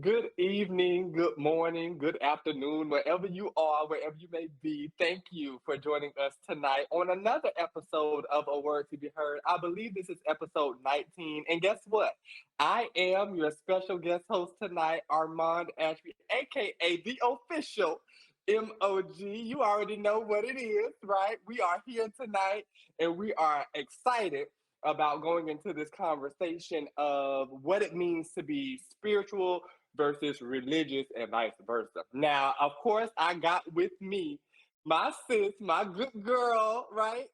Good evening, good morning, good afternoon, wherever you are, wherever you may be. Thank you for joining us tonight on another episode of A Word to Be Heard. I believe this is episode 19. And guess what? I am your special guest host tonight, Armand Ashby, aka the official MOG. You already know what it is, right? We are here tonight and we are excited about going into this conversation of what it means to be spiritual versus religious and vice versa. Now, of course, I got with me my sis, my good girl, right?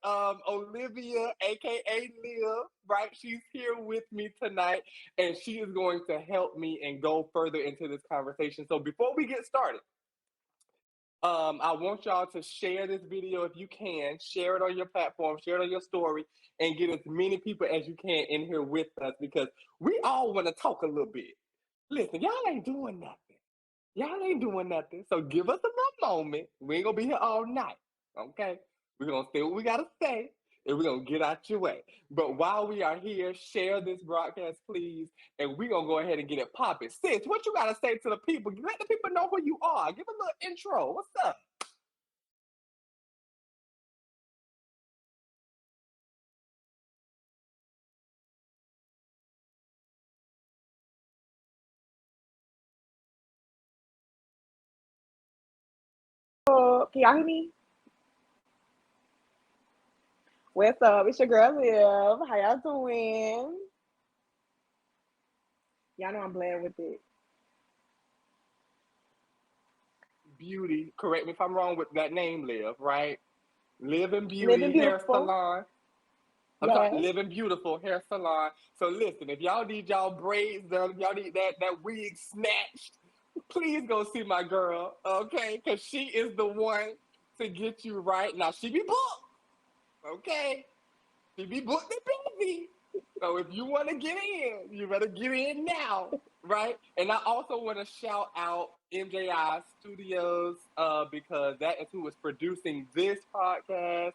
Olivia, aka Liv, right? She's here with me tonight, and she is going to help me and go further into this conversation. So before we get started, I want y'all to share this video if you can. Share it on your platform, share it on your story, and get as many people as you can in here with us because we all want to talk a little bit. Listen, y'all ain't doing nothing. Y'all ain't doing nothing. So give us a little moment. We ain't gonna be here all night. Okay? We're gonna say what we gotta say, and we're gonna get out your way. But while we are here, share this broadcast, please, and we're gonna go ahead and get it popping. Sis, what you gotta say to the people? Let the people know who you are. Give a little intro. What's up? Can y'all hear me? What's up? It's your girl Liv. How y'all doing? Y'all know I'm playing with it. Beauty. Correct me if I'm wrong with that name, Liv, right? Live in Living Beauty Hair beautiful. Salon. I'm sorry, Yes. Living Beautiful Hair Salon. So listen, if y'all need y'all braids done, if y'all need that wig snatched, please go see my girl, okay? Because she is the one to get you right. Now, she be booked, okay? She be booked and busy. So if you want to get in, you better get in now, right? And I also want to shout out MJI Studios because that is who is producing this podcast.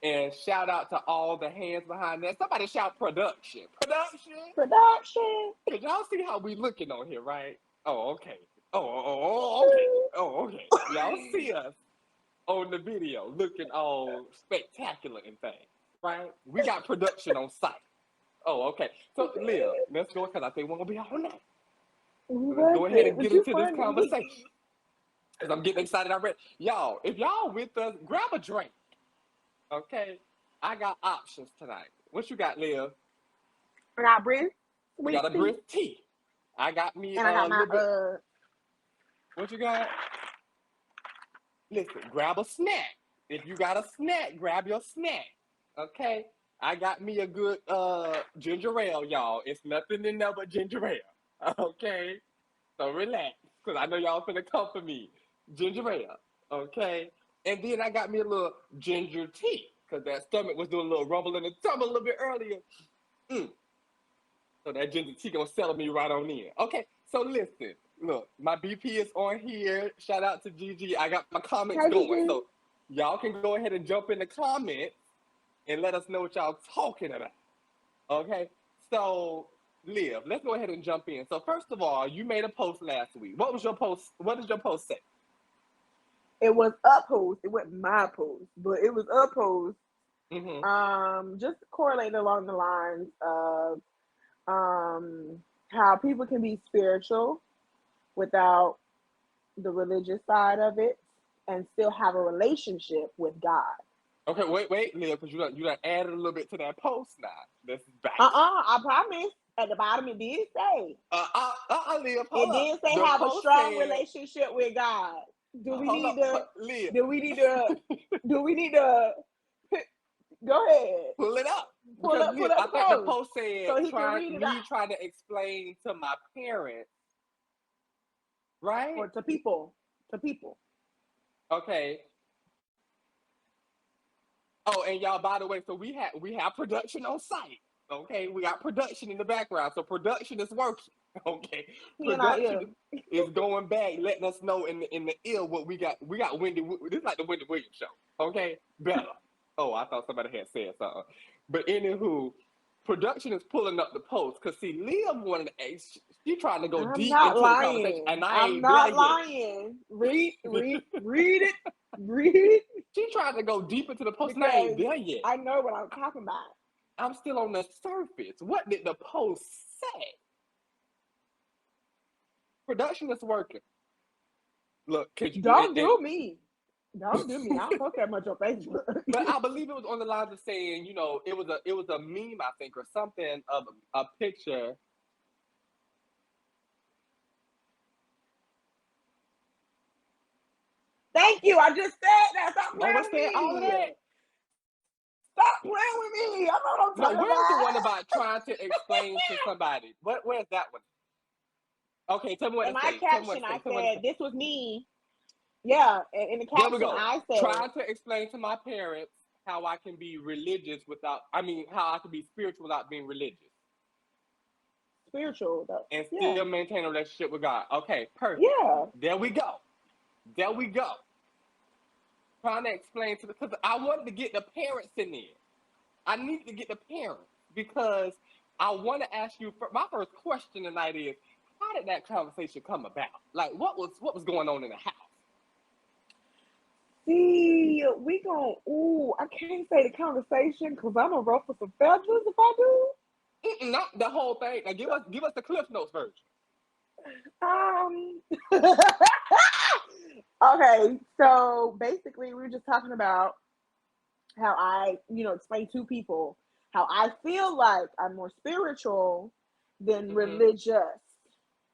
And shout out to all the hands behind that. Somebody shout production. Production. Production. Cause y'all see how we looking on here, right? Oh, okay. Okay. Oh, okay. Y'all see us on the video looking all spectacular and things, right? We got production on site. Oh, okay. So, Liv, let's go because I think we're gonna be all night. Let's What's go ahead it? and But get you into this funny. conversation. Cause I'm getting excited already. Y'all, if y'all with us, grab a drink. Okay. I got options tonight. What you got, Liv? I got bread, We sweet got a tea, brisk tea. I got me and I a got my little bit. What you got? Listen, grab a snack. If you got a snack, grab your snack. Okay? I got me a good ginger ale, y'all. It's nothing in there but ginger ale. Okay? So relax. Because I know y'all finna come for me. Ginger ale. Okay? And then I got me a little ginger tea. Because that stomach was doing a little rumble in the tummy a little bit earlier. Mm. So that ginger tea gonna settle me right on in. Okay, so listen, look, my BP is on here. Shout out to Gigi. I got my comments Hey, going. Gigi. So y'all can go ahead and jump in the comments and let us know what y'all talking about. Okay, so Liv, let's go ahead and jump in. So first of all, you made a post last week. What was your post? What did your post say? It was a post. It wasn't my post, but it was a post. Mm-hmm. Just correlating along the lines of how people can be spiritual without the religious side of it and still have a relationship with God. Okay, wait, Liv, because you done added a little bit to that post now. This is back. I promise. At the bottom, it did say. Liv, It hold up. did say The have a post strong said, relationship with God. Do we hold need up, to? Liv. Do we need to? Do we need to? Go ahead. Pull it up Pull because up. Pull up I the think the post post said so he can read it out trying to explain to my parents, right? or to people. To people. Okay. Oh, and y'all, by the way, so we have production on site. Okay, we got production in the background, so production is working. Okay, He in our ear. production is going back, letting us know in the ear what we got. We got Wendy. This is like the Wendy Williams show. Okay, better. Oh, I thought somebody had said something. But anywho, production is pulling up the post because see, Liam wanted to She trying to go I'm deep not into the conversation, lying. and I I'm ain't there not yet. lying. Read it. Read She trying to go deep into the post, and I ain't because there yet. I know what I'm talking about. I'm still on the surface. What did the post say? Production is working. Look, Don't do me. Don't do me. I don't post that much on Facebook. but I believe it was on the lines of saying, it was a meme, I think, or something of a picture. Thank you. I just said that. Stop playing What's with that? All of me. that? Stop playing with me. I know what I'm No, talking where's the about. one about trying to explain to somebody? Where's that one? Okay, tell me what In it my says. Tell me what caption, it I says. Tell me what it said, says. this was me. Yeah, in the There we caption, go. I said, Trying to explain to my parents how I can be religious how I can be spiritual without being religious. Spiritual, though. And Yeah. still maintain a relationship with God. Okay, perfect. Yeah. There we go. Trying to explain because I wanted to get the parents in there. I need to get the parents because I want to ask you. My first question tonight is, how did that conversation come about? Like, what was going on in the house? See, I can't say the conversation because I'm going to ruffle some feathers if I do. Not the whole thing. Now, give us the Cliff Notes version. Okay, so basically, we were just talking about how I, explain to people how I feel like I'm more spiritual than religious.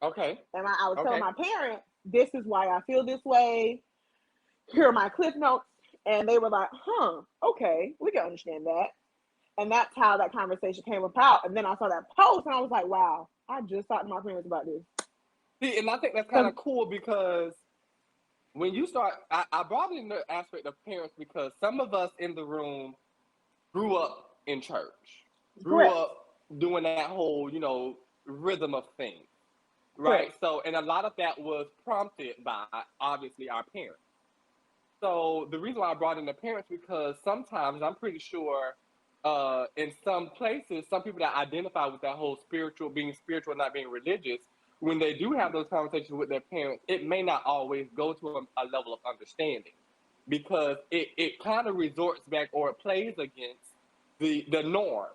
Okay. And I was telling my parents, this is why I feel this way. Here are my Cliff Notes. And they were like, okay, we can understand that. And that's how that conversation came about. And then I saw that post and I was like, wow, I just talked to my parents about this. See, and I think that's kind of cool because when you start, I brought in the aspect of parents because some of us in the room grew up in church, grew Correct. up doing that whole, rhythm of things, right? Correct. So, and a lot of that was prompted by obviously our parents. So the reason why I brought in the parents because sometimes I'm pretty sure in some places, some people that identify with that whole being spiritual, not being religious, when they do have those conversations with their parents, it may not always go to a level of understanding because it kind of resorts back or it plays against the norm.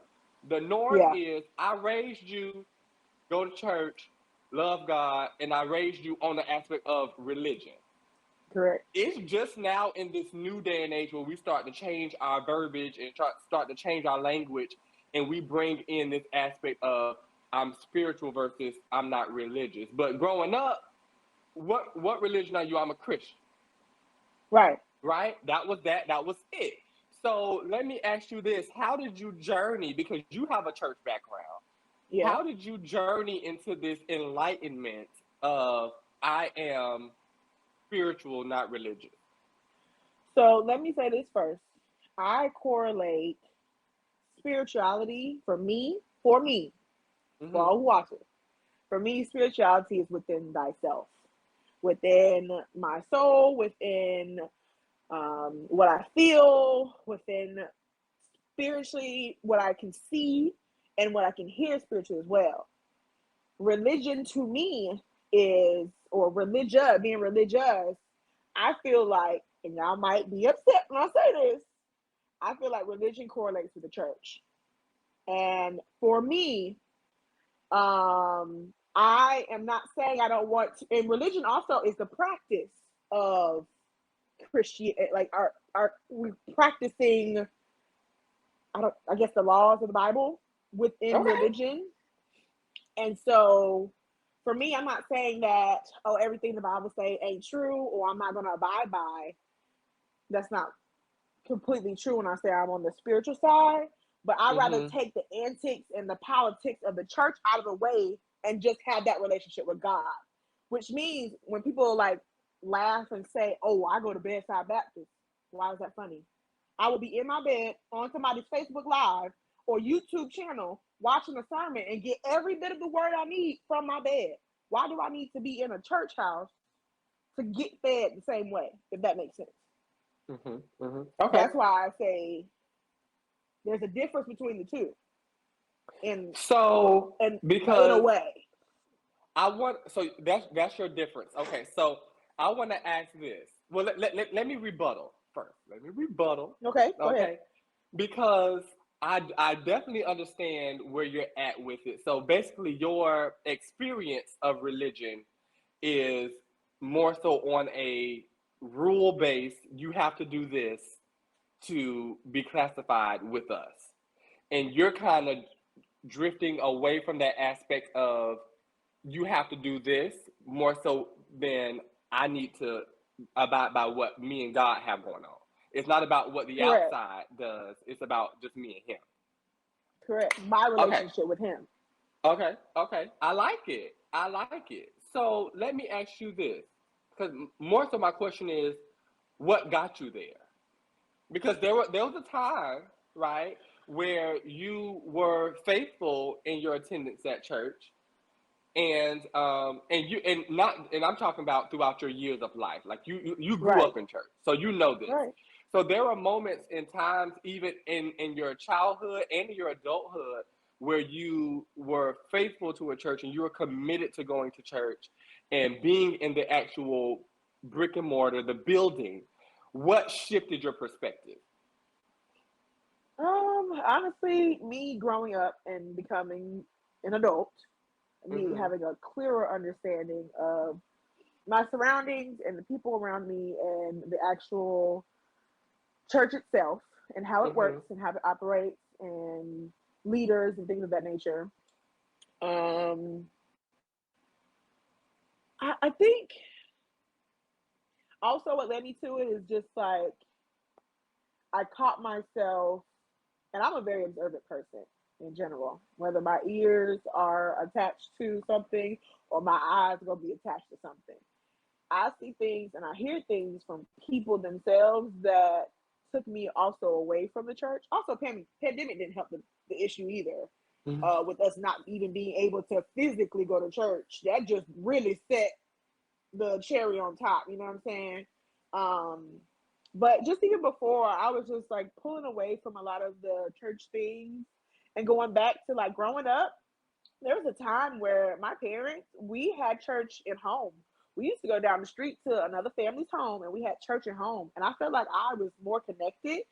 The norm is I raised you, go to church, love God, and I raised you on the aspect of religion. Correct. It's just now in this new day and age where we start to change our verbiage and start to change our language, and we bring in this aspect of I'm spiritual versus I'm not religious. But growing up, what religion are you? I'm a Christian. Right. Right? That was it. So let me ask you this. How did you journey, because you have a church background, how did you journey into this enlightenment of I am spiritual, not religious? So let me say this first. I correlate spirituality for me, for all who watch it. For me, spirituality is within thyself, within my soul, within what I feel, within spiritually what I can see and what I can hear spiritually as well. Religion to me is, or religious, being religious, I feel like, and y'all might be upset when I say this, I feel like religion correlates with the church. And for me, I am not saying I don't want to, and religion also is the practice of Christian, like we practicing, I guess the laws of the Bible within religion. And so for me, I'm not saying that, everything the Bible say ain't true or I'm not going to abide by. That's not completely true when I say I'm on the spiritual side, but I'd rather take the antics and the politics of the church out of the way and just have that relationship with God. Which means when people like laugh and say, oh, I go to Bedside Baptist, why is that funny? I will be in my bed on somebody's Facebook Live or YouTube channel watching a sermon and get every bit of the word I need from my bed. Why do I need to be in a church house to get fed the same way, if that makes sense? Okay. That's why I say there's a difference between the two. In a way. I want so that's your difference. Okay, so I want to ask this. Well, let me rebuttal first. Let me rebuttal. Okay, go ahead. Okay, because I definitely understand where you're at with it. So basically, your experience of religion is more so on a rule base. You have to do this to be classified with us, and you're kind of drifting away from that aspect of you have to do this more so than I need to abide by what me and God have going on. It's not about what the Correct. outside does. It's about just me and him. Correct. My Okay. relationship with him. Okay. Okay. I like it. I like it. So let me ask you this, because more so my question is, what got you there? Because there was a time, right, where you were faithful in your attendance at church, and you and not and I'm talking about throughout your years of life. Like you grew Right. up in church, so you know this. Right. So there are moments and times, even in your childhood and in your adulthood, where you were faithful to a church and you were committed to going to church and being in the actual brick and mortar, the building. What shifted your perspective? Honestly, me growing up and becoming an adult, me Mm-hmm. having a clearer understanding of my surroundings and the people around me and the actual church itself and how it Mm-hmm. works and how it operates and leaders and things of that nature. Um, I think also what led me to it is just like I caught myself, and I'm a very observant person in general, whether my ears are attached to something or my eyes are going to be attached to something. I see things and I hear things from people themselves that took me also away from the church. Also, pandemic didn't help the issue either. With us not even being able to physically go to church, that just really set the cherry on top. You know what I'm saying? Um, but just even before, I was just like pulling away from a lot of the church things and going back to like growing up. There was a time where my parents, we had church at home. We used to go down the street to another family's home and we had church at home. And I felt like I was more connected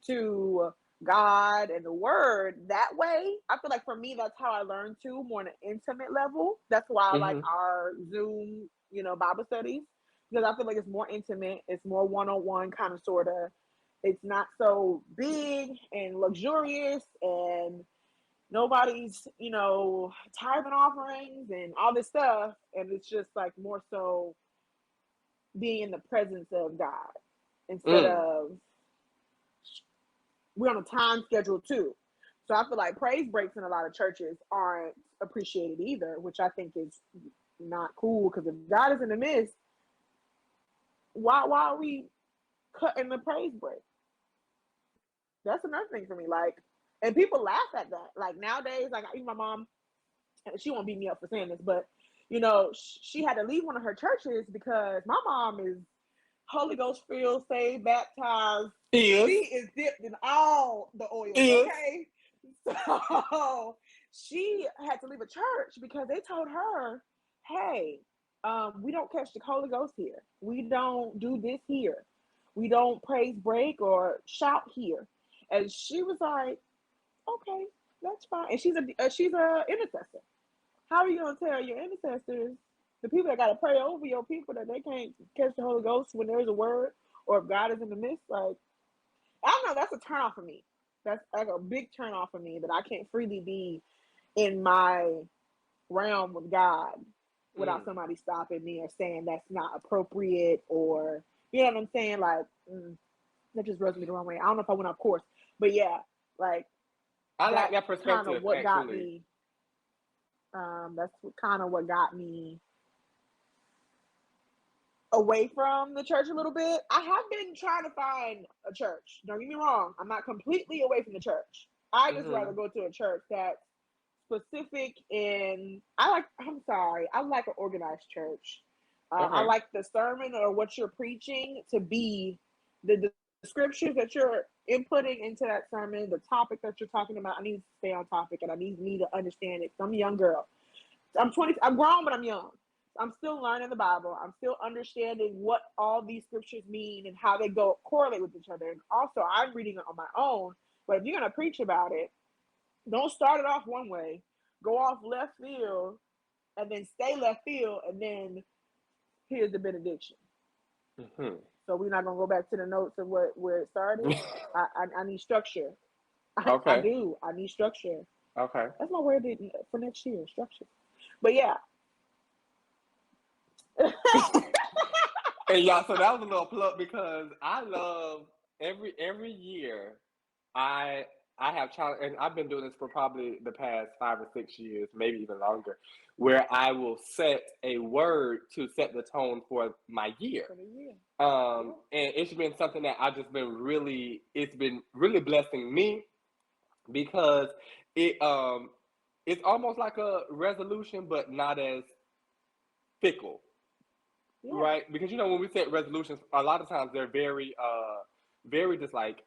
to God and the word that way. I feel like for me, that's how I learned too, more on an intimate level. That's why I like Mm-hmm. our Zoom, Bible studies, because I feel like it's more intimate. It's more one on one, kind of, sort of. It's not so big and luxurious and nobody's, tithing offerings and all this stuff. And it's just like more so being in the presence of God instead Mm. of we're on a time schedule too. So I feel like praise breaks in a lot of churches aren't appreciated either, which I think is not cool because if God is in the midst, why are we cutting the praise break? That's another thing for me. Like, and people laugh at that. Like nowadays, like even my mom, she won't beat me up for saying this, but she had to leave one of her churches because my mom is Holy Ghost filled, saved, baptized. She Is is dipped in all the oils, is okay? So she had to leave a church because they told her, hey, we don't catch the Holy Ghost here. We don't do this here. We don't praise break or shout here. And she was like, okay, that's fine. And she's a intercessor. How are you gonna tell your intercessors, the people that gotta pray over your people, that they can't catch the Holy Ghost when there's a word, or if God is in the midst? Like, I don't know. That's a turn off for me. That's like a big turn off for me that I can't freely be in my realm with God without mm. somebody stopping me or saying that's not appropriate, or you know what I'm saying? Like, that just rubs me the wrong way. I don't know if I went off course, but yeah, like I like that's that kind of perspective what got actually. me. That's kind of what got me away from the church a little bit. I have been trying to find a church. Don't get me wrong. I'm not completely away from the church. I just Mm-hmm. rather go to a church that's specific in. I'm sorry. I like an organized church. I Okay. like the sermon or what you're preaching to be the scriptures that you're inputting into that sermon, the topic that you're talking about. I need to stay on topic and I need me to understand it. I'm a young girl. I'm 20. I'm grown, but I'm young. I'm still learning the Bible. I'm still understanding what all these scriptures mean and how they go correlate with each other. And also, I'm reading it on my own. But if you're gonna preach about it, don't start it off one way, go off left field, and then stay left field, and then here's the benediction. Mm-hmm. So we're not gonna go back to the notes of where it started. I need structure. I Okay. do. I need structure. Okay. That's my word for next year, structure. But yeah. And y'all, so that was a little plug because I love every year I I have challenge, and I've been doing this for probably the past 5 or 6 years, maybe even longer, where I will set a word to set the tone for my year. For the year. And it's been something that I've just been it's been really blessing me because it's almost like a resolution, but not as fickle, Yeah. right? Because when we set resolutions, a lot of times they're very just like,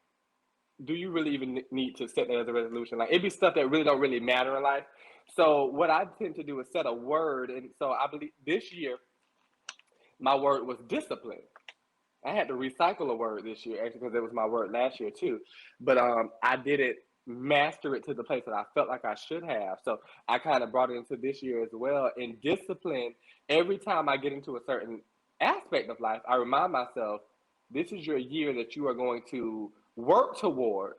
do you really even need to set that as a resolution? Like, it'd be stuff that really don't really matter in life. So what I tend to do is set a word, and so I believe this year my word was discipline. I had to recycle a word this year actually because it was my word last year too, but I didn't master it to the place that I felt like I should have. So I kind of brought it into this year as well. And discipline, every time I get into a certain aspect of life, I remind myself, this is your year that you are going to work towards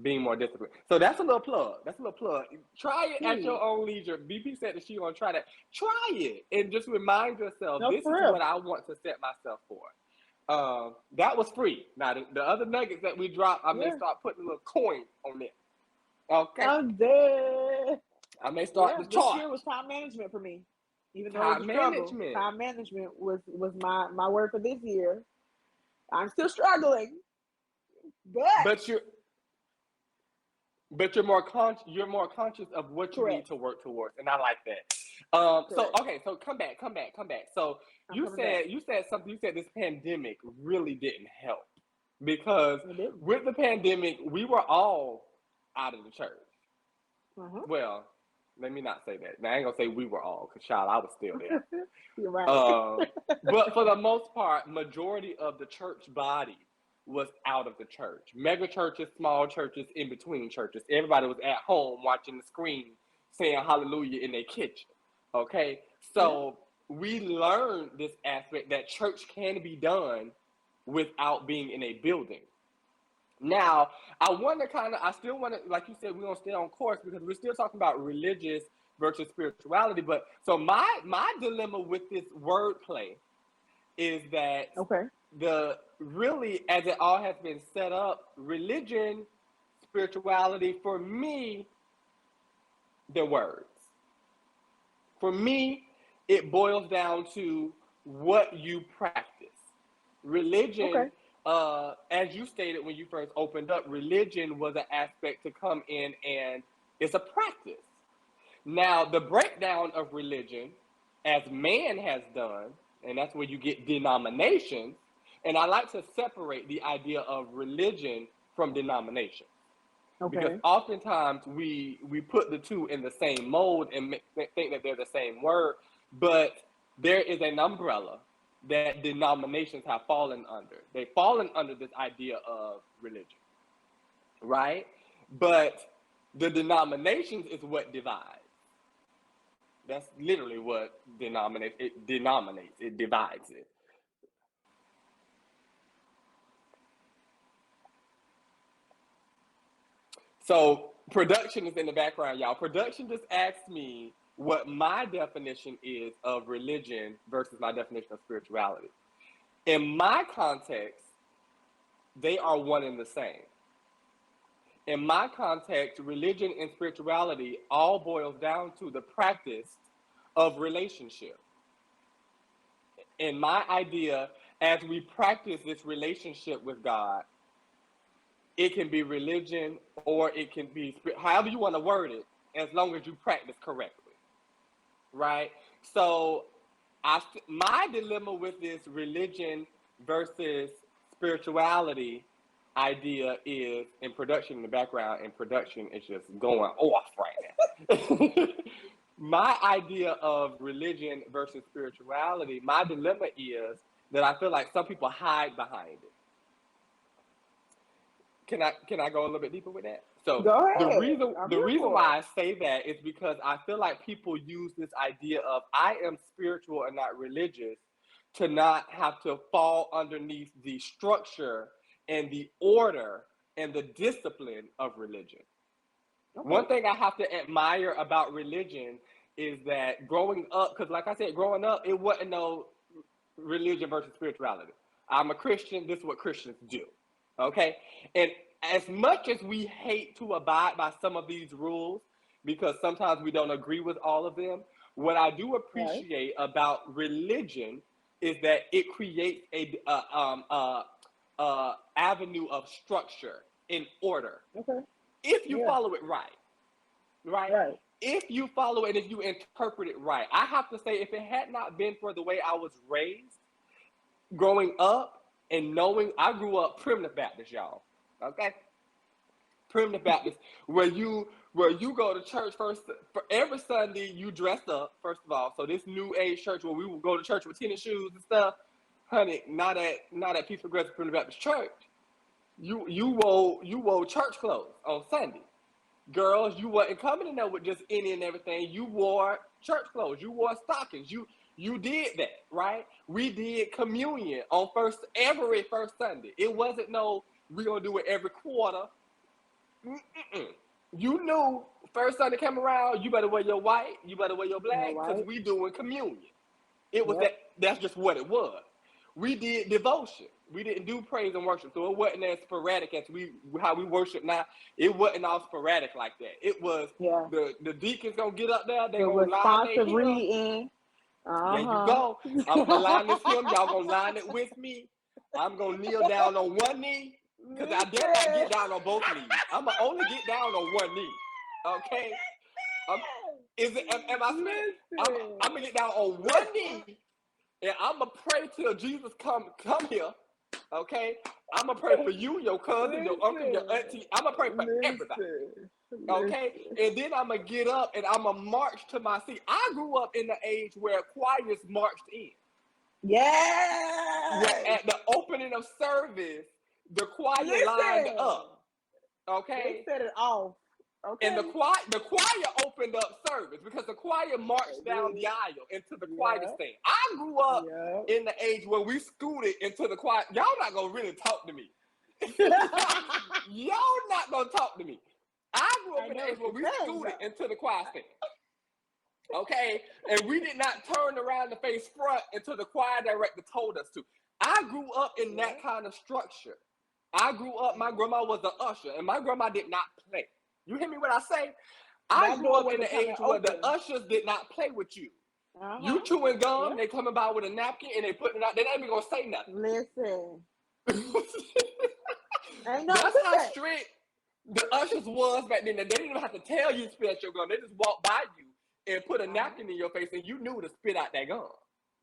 being more disciplined. So that's a little plug. That's a little plug. Try it at your own leisure. BP said that she gonna try that. Try it and just remind yourself, No, this for is real. what I want to set myself for. That was free. Now the other nuggets that we dropped, I may start putting a little coin on it. Okay, I'm dead. I may start Yeah, the this charge. year was time management for me. Even though it was a Time struggle, management. time management was my word for this year. I'm still struggling, but But you're more conscious of what you need correct. to work towards, and I like that. So Correct. okay, so come back. So I'm coming back. you said something. You said this pandemic really didn't help because It didn't. with the pandemic we were all out of the church. Uh-huh. Well, let me not say that. Now, I ain't gonna say we were all, because child, I was still there. You're right. But for the most part, majority of the church body was out of the church. Mega churches, small churches, in between churches. Everybody was at home watching the screen, saying hallelujah in their kitchen. Okay, Yeah. so we learned this aspect that church can be done without being in a building. Now, I still want to, like you said, we're going to stay on course because we're still talking about religious versus spirituality. But so my dilemma with this wordplay is that Okay. the really, as it all has been set up, religion, spirituality, for me, they're words. For me, it boils down to what you practice. Religion, Okay. as you stated when you first opened up, religion was an aspect to come in and it's a practice. Now, the breakdown of religion, as man has done, and that's where you get denominations, and I like to separate the idea of religion from denomination because Okay. oftentimes we put the two in the same mold and think that they're the same word, but there is an umbrella that denominations have fallen under. They've fallen under this idea of religion, right? But the denominations is what divides. That's literally what denominates. It denominates. It divides it. So production is in the background, y'all. Production just asked me what my definition is of religion versus my definition of spirituality. In my context, they are one and the same. In my context, religion and spirituality all boils down to the practice of relationship. In my idea, as we practice this relationship with God, it can be religion or it can be however you want to word it, as long as you practice correctly, right? So, my dilemma with this religion versus spirituality idea is in production in the background, and production is just going off right now. my idea of religion versus spirituality, my dilemma is that I feel like some people hide behind it. Can I go a little bit deeper with that? So Go the ahead. reason I'm the here reason for it. why I say that is because I feel like people use this idea of I am spiritual and not religious to not have to fall underneath the structure and the order and the discipline of religion. Okay. One thing I have to admire about religion is that growing up, because like I said, growing up, it wasn't no religion versus spirituality. I'm a Christian. This is what Christians do. Okay. And as much as we hate to abide by some of these rules, because sometimes we don't agree with all of them, what I do Right. appreciate about religion is that it creates a avenue of structure and order Okay. if you Yeah. follow it right, right? Right. If you follow it, if you interpret it right. I have to say, if it had not been for the way I was raised growing up and knowing, I grew up primitive Baptist, y'all. Okay, primitive Baptist, where you go to church first for every Sunday. You dressed up first of all. So this new age church where we would go to church with tennis shoes and stuff, honey, not at Peace Progressive Primitive Baptist Church. You wore church clothes on Sunday. Girls, you wasn't coming in there with just any and everything. You wore church clothes. You wore stockings. You did that, right? We did communion on every first Sunday. It wasn't no we gonna do it every quarter. Mm-mm. You knew first Sunday came around, you better wear your white, you better wear your All black, because right. we doing communion. It was that Yep. that's just what it was. We did devotion. We didn't do praise and worship. So it wasn't as sporadic as we how we worship now. It wasn't all sporadic like that. It was Yeah. the deacons gonna get up there, they The gonna line their responsive hymn. reading. There you Uh go. I'm gonna line this hymn, y'all gonna line it with me. I'm gonna kneel down on one knee, because I dare not Listen. get down on both knees. I'm gonna only get down on one knee. Okay? Um, is it am I spinning? I'm Listen. gonna get down on one knee and I'm gonna pray till Jesus come here. Okay, I'm gonna pray for you, your cousin, your uncle, your Listen. auntie. I'm gonna pray for everybody. Listen. Okay, Listen. and then I'm gonna get up and I'm gonna march to my seat. I grew up in the age where choirs marched in. Where Yes. at the opening of service, the choir lined Listen. up. They Okay, set it off. and the Okay. choir opened up service because the choir marched down the aisle into the choir Yeah. stand. I grew up Yeah. in the age where we scooted into the choir. Y'all not gonna really talk to me. Y'all not gonna talk to me. I grew up I in the know age what where you're we saying, scooted though. into the choir stand. Okay, and we did not turn around to face front until the choir director told us to. I grew up in Yeah. that kind of structure. I grew up, my Yeah. grandma was an usher, and my grandma did not play. You hear me when I say? I That grew door up in wasn't the coming age where the open. ushers did not play with you. You Uh-huh. chewing gum, Yeah. they coming by with a napkin and they putting it out. They ain't even gonna say Listen. nothing. Ain't nothing That's to how say. strict the ushers was back then. They didn't even have to tell you to spit out your gum. They just walked by you and put a Uh-huh. napkin in your face, and you knew to spit out that gum,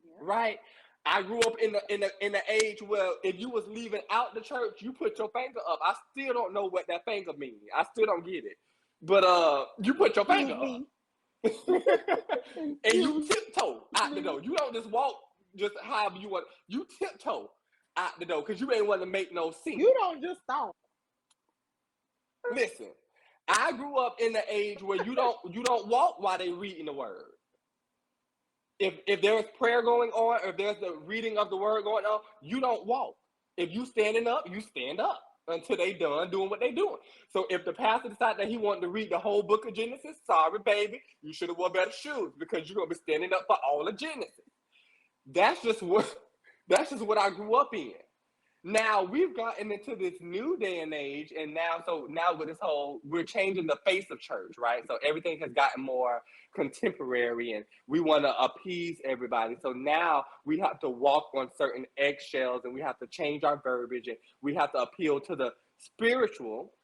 Yeah. right? I grew up in the age where if you was leaving out the church, you put your finger up. I still don't know what that finger means. I still don't get it. But you put your finger Excuse up. me. And you Excuse tiptoe out the me. door. You don't just walk just however you want. You tiptoe out the door because you ain't want to make no scene. You don't just stomp. Listen, I grew up in the age where you don't walk while they reading the word. If there's prayer going on, or if there's the reading of the word going on, you don't walk. If you standing up, you stand up until they done doing what they doing. So if the pastor decided that he wanted to read the whole book of Genesis, sorry, baby, you should have wore better shoes because you're gonna be standing up for all of Genesis. That's just what that's just what I grew up in. Now we've gotten into this new day and age, and now with this whole, we're changing the face of church, right? So everything has gotten more contemporary, and we want to appease everybody. So now we have to walk on certain eggshells, and we have to change our verbiage, and we have to appeal to the spiritual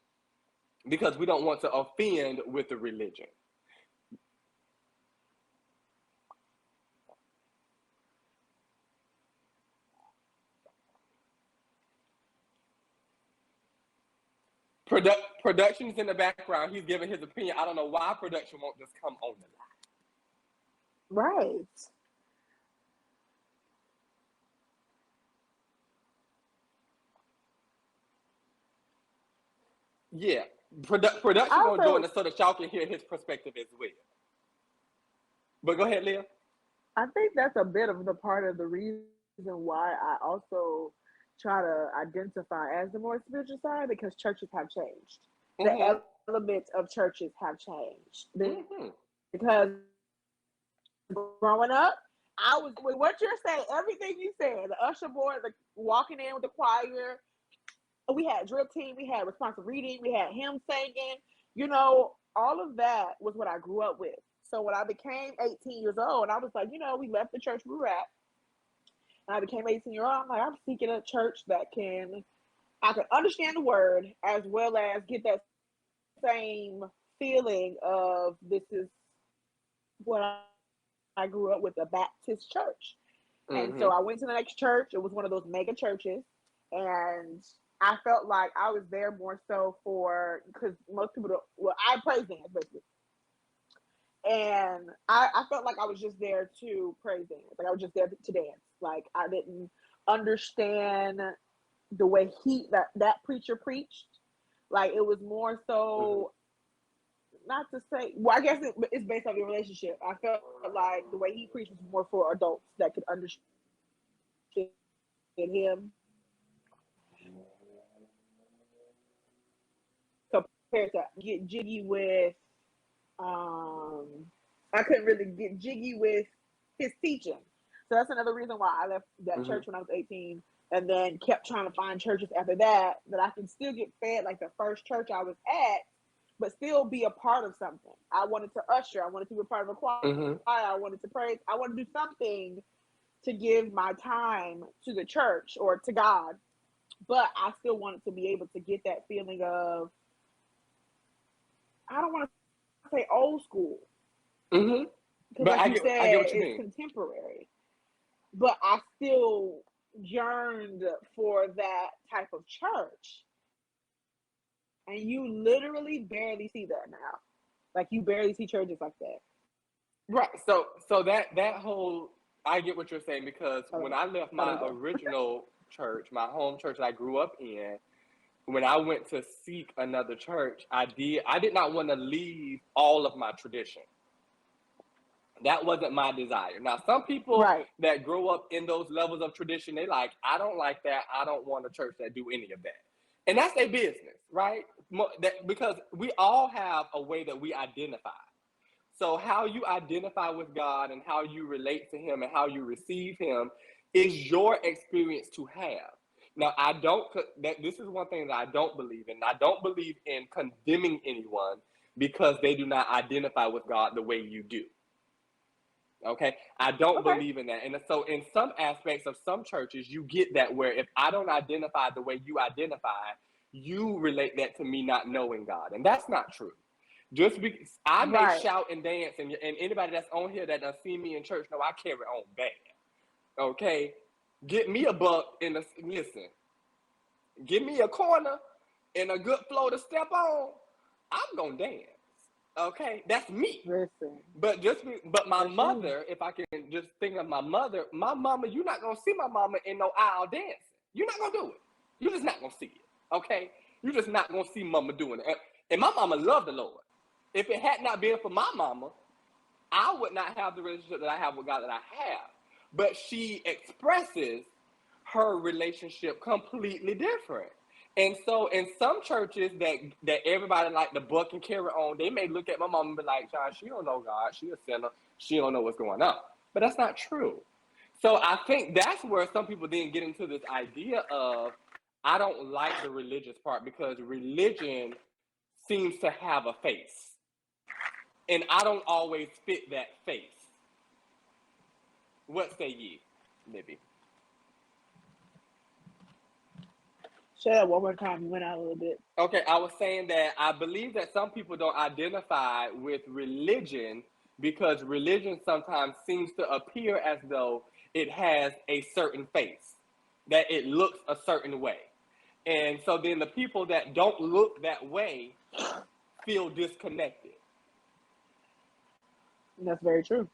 because we don't want to offend with the religion. Production's in the background. He's giving his opinion. I don't know why production won't just come on the line. Right. Yeah. Production gonna join Also, us so that y'all can hear his perspective as well. But go ahead, Leah. I think that's a bit of the part of the reason why I also try to identify as the more spiritual side, because churches have changed. The Mm-hmm. elements of churches have changed. Mm-hmm. Because growing up, I was with what you're saying, everything you said, the usher board, the walking in with the choir, we had drill team, we had responsive reading, we had hymn singing, all of that was what I grew up with. So when I became 18 years old, I was like, we left the church we were at, and I became 18-year-old. I'm like, I'm seeking a church that I can understand the word as well as get that same feeling of this is what I grew up with, a Baptist church. And so I went to the next Mm-hmm. church. It was one of those mega churches. And I felt like I was there more so for, because most people don't, well, I praise dance basically. And I felt like I was just there to praise dance. Like I was just there to dance. Like I didn't understand the way that preacher preached. Like it was more Mm-hmm. so, not to say, well, I guess it's based off your relationship. I felt like the way he preached was more for adults that could understand him compared to get jiggy with. I couldn't really get jiggy with his teaching. So that's another reason why I left that Mm-hmm. church when I was 18, and then kept trying to find churches after that I can still get fed like the first church I was at, but still be a part of something. I wanted to usher, I wanted to be a part of a choir, I Mm-hmm. wanted to praise, I wanted to do something to give my time to the church or to God, but I still wanted to be able to get that feeling of, I don't want to say old school, Mm-hmm. because like you But said, I get it's what you mean. contemporary, but I still yearned for that type of church. And you literally barely see that now. Like you barely see churches like that. Right. So that whole I get what you're saying because Hello. when I left Oh, there my you go. original church, my home church that I grew up in, when I went to seek another church, I did not want to leave all of my tradition. That wasn't my desire. Now, some people Right. that grow up in those levels of tradition, they like, I don't like that. I don't want a church that do any of that. And that's their business, right? Because we all have a way that we identify. So how you identify with God and how you relate to him and how you receive him is your experience to have. Now, I don't that this is one thing that I don't believe in. I don't believe in condemning anyone because they do not identify with God the way you do. Okay, I don't Okay. believe in that. And so, in some aspects of some churches, you get that where if I don't identify the way you identify, you relate that to me not knowing God. And that's not true. Just because I may Right. shout and dance, and anybody that's on here that does see me in church know I carry on bad. Okay, get me a buck in the listen. Give me a corner and a good flow to step on. I'm gonna dance. Okay, that's me. Listen. But my That's you. mother, if I can just think of my mama, you're not gonna see my mama in no aisle dancing. You're not gonna do it. You're just not gonna see it. Okay, you're just not gonna see mama doing it. And my mama loved the Lord. If it had not been for my mama, I would not have the relationship that I have with God that I have. But she expresses her relationship completely different. And so in some churches that everybody like the buck and carry on, they may look at my mom and be like, John, she don't know God, she a sinner, she don't know what's going on. But that's not true. So I think that's where some people then get into this idea of I don't like the religious part because religion seems to have a face. And I don't always fit that face. What say ye, Libby? Say that one more time. You went out a little bit. Okay, I was saying that I believe that some people don't identify with religion because religion sometimes seems to appear as though it has a certain face, that it looks a certain way. And so then the people that don't look that way feel disconnected. And that's very true.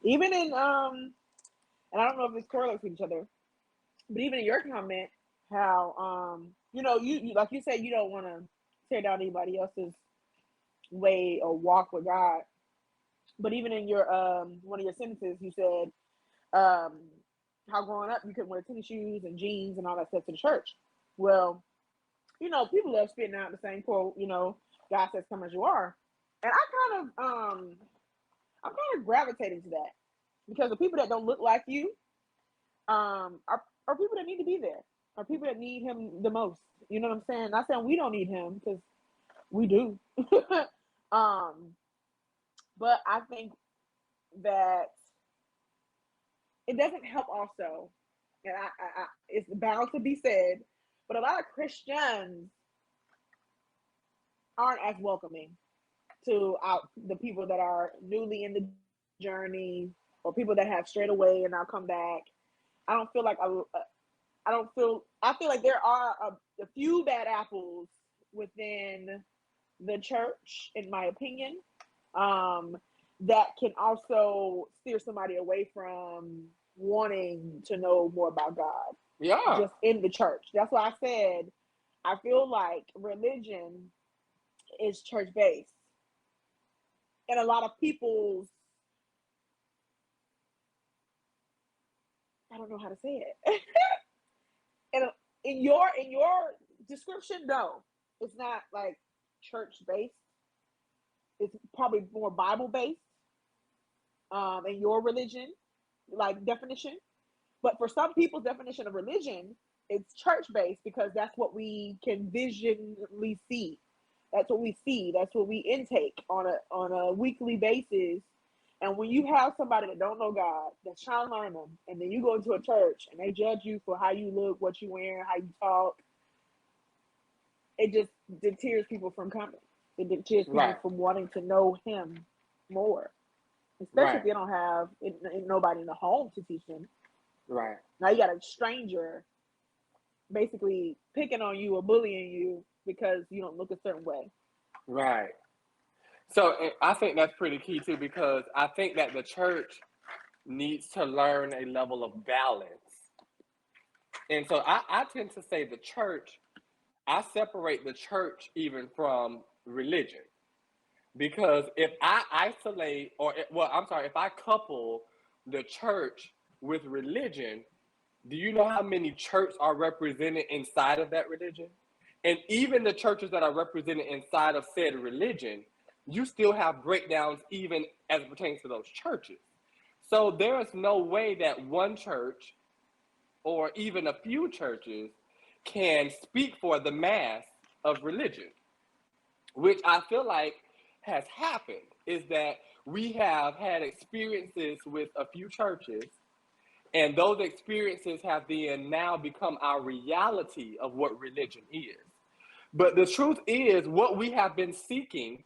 Even in and I don't know if this correlates with each other, but even in your comment, how you like you said you don't want to tear down anybody else's way or walk with God. But even in your one of your sentences, you said um, how growing up you couldn't wear tennis shoes and jeans and all that stuff to the church. Well, people love spitting out the same quote. God says, "Come as you are," and I'm kind of gravitating to that because the people that don't look like you are people that need to be there, are people that need Him the most. You know what I'm saying? Not saying we don't need Him because we do, um, but I think that it doesn't help also, and it's bound to be said, but a lot of Christians aren't as welcoming to the people that are newly in the journey or people that have strayed away and now come back. I don't feel like I feel like there are a few bad apples within the church, in my opinion, um, that can also steer somebody away from wanting to know more about God Yeah. just in the church. That's why I said I feel like religion is church based. And a lot of people's, I don't know how to say it. and in your description, no, it's not like church based. It's probably more Bible based, in your religion, like definition. But for some people's definition of religion, it's church based because that's what we can visually see. That's what we see. That's what we intake on a weekly basis. And when you have somebody that don't know God, that's trying to learn them, and then you go into a church and they judge you for how you look, what you wear, how you talk, it just deters people from coming. It deters people Right. from wanting to know Him more, especially if Right. they don't have nobody in the home to teach them. Right. Now you got a stranger basically picking on you or bullying you because you don't look a certain way. Right. So I think that's pretty key too, because I think that the church needs to learn a level of balance. And so I tend to say the church, I separate the church even from religion. Because if I isolate, well, I'm sorry, if I couple the church with religion, do you know how many churches are represented inside of that religion? And even the churches that are represented inside of said religion, you still have breakdowns even as it pertains to those churches. So there is no way that one church or even a few churches can speak for the mass of religion, which I feel like has happened is that we have had experiences with a few churches, and those experiences have then now become our reality of what religion is. But the truth is, what we have been seeking,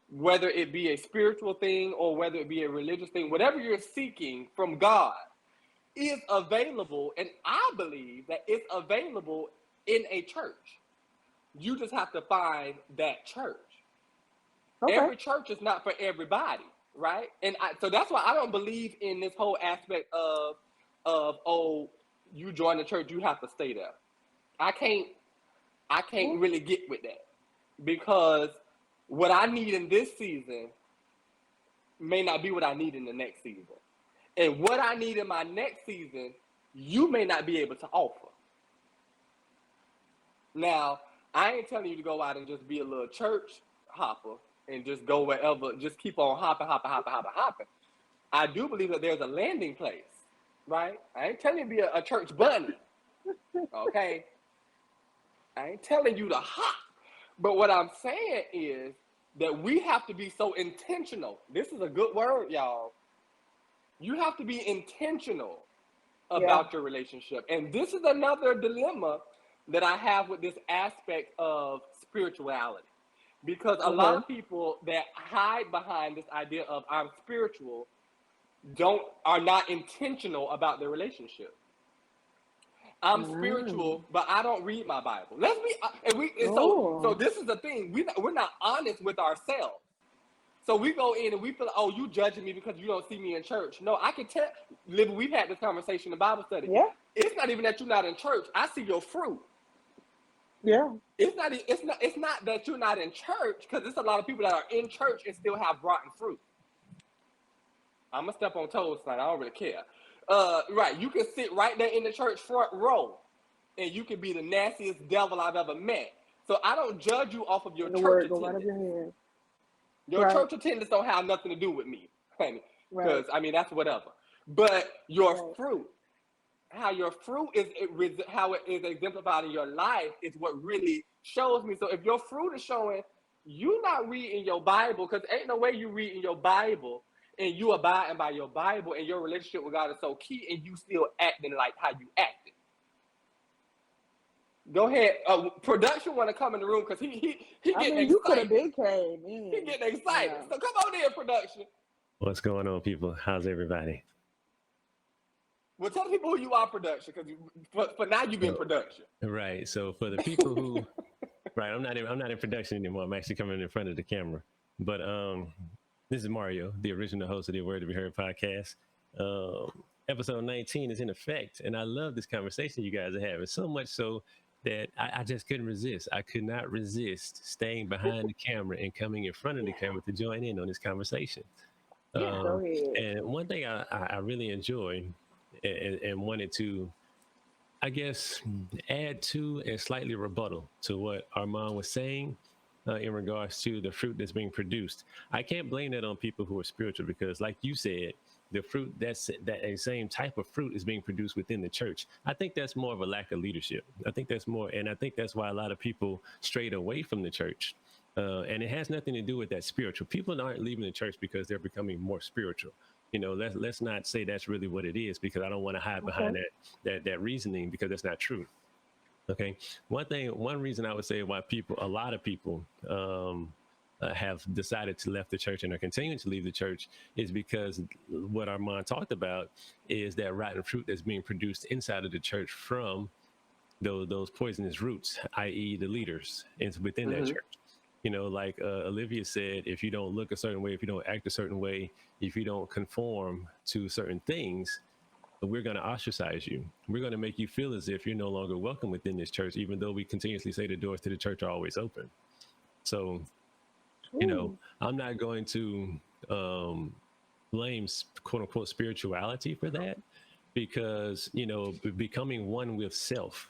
whether it be a spiritual thing or whether it be a religious thing, whatever you're seeking from God is available. And I believe that it's available in a church. You just have to find that church. Okay. Every church is not for everybody, right? And so that's why I don't believe in this whole aspect of oh, you join the church, you have to stay there. I can't I can't really get with that because what I need in this season may not be what I need in the next season. And what I need in my next season, you may not be able to offer. Now, I ain't telling you to go out and just be a little church hopper and just go wherever, just keep on hopping, hopping, hopping, hopping, hopping. I do believe that there's a landing place, right? I ain't telling you to be a church bunny, okay? I ain't telling you to hop. But what I'm saying is that we have to be so intentional. This is a good word, y'all. You have to be intentional Yeah. about your relationship. And this is another dilemma that I have with this aspect of spirituality. Because a lot Okay. of people that hide behind this idea of I'm spiritual don't are not intentional about their relationship. I'm Mm. spiritual, but I don't read my Bible. Let's be and we and so Oh. this is the thing. We're not honest with ourselves. So we go in and we feel, oh, you judging me because you don't see me in church. No, I can tell. Liv, we've had this conversation in Bible study. Yeah. It's not even that you're not in church. I see your fruit. Yeah. It's not that you're not in church, because there's a lot of people that are in church and still have rotten fruit. I'm gonna step on toes tonight. I don't really care. Right, you can sit right there in the church front row, and you can be the nastiest devil I've ever met. So I don't judge you off of your And the church word go right up attendance. your head. Your Right. church attendance don't have nothing to do with me, honey. Right. Because I mean that's whatever. But your Right. fruit, how your fruit is, how it is exemplified in your life is what really shows me. So if your fruit is showing you not reading your Bible, because ain't no way you reading your Bible and you abiding by your Bible and your relationship with God is so key, and you still acting like how you acted. Go ahead. Production want to come in the room because he I getting mean, you could have excited. been came in. He getting excited. So come on in, production. What's going on, people? How's everybody? Well, tell the people who you are, production, because for now you've been production. Right. So for the people who, right, I'm not in production anymore. I'm actually coming in front of the camera. But this is Mario, the original host of the Word to Be Heard podcast. Episode 19 is in effect, and I love this conversation you guys are having, so much so that I just couldn't resist. I could not resist staying behind the camera and coming in front of the camera to join in on this conversation. Go ahead. And one thing I really enjoy and wanted to, I guess, add to and slightly rebuttal to what Armand was saying in regards to the fruit that's being produced. I can't blame that on people who are spiritual, because like you said, the fruit that same type of fruit is being produced within the church. I think that's more of a lack of leadership. I think that's more, and I think that's why a lot of people strayed away from the church. And it has nothing to do with that spiritual. People aren't leaving the church because they're becoming more spiritual. You know, let's not say that's really what it is, because I don't want to hide behind that reasoning, because that's not true. Okay. One reason I would say why a lot of people have decided to left the church and are continuing to leave the church is because what Armand talked about is that rotten fruit that's being produced inside of the church from those poisonous roots, i.e. the leaders within that church. You know, like Olivia said, if you don't look a certain way, if you don't act a certain way, if you don't conform to certain things, we're going to ostracize you. We're going to make you feel as if you're no longer welcome within this church, even though we continuously say the doors to the church are always open. So, you know, I'm not going to blame quote unquote spirituality for that, because, you know, becoming one with self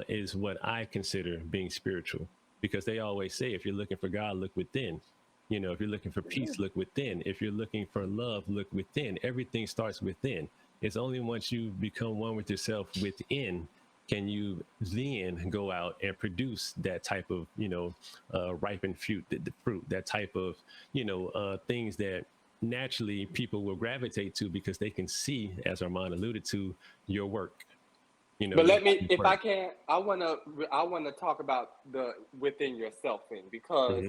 is what I consider being spiritual. Because they always say, if you're looking for God, look within. You know, if you're looking for peace, look within. If you're looking for love, look within. Everything starts within. It's only once you become one with yourself within can you then go out and produce that type of, you know, ripened fruit, the fruit, that type of, you know, things that naturally people will gravitate to, because they can see, as Armand alluded to, your work. You know, but let me, if I can, I wanna talk about the within yourself thing, because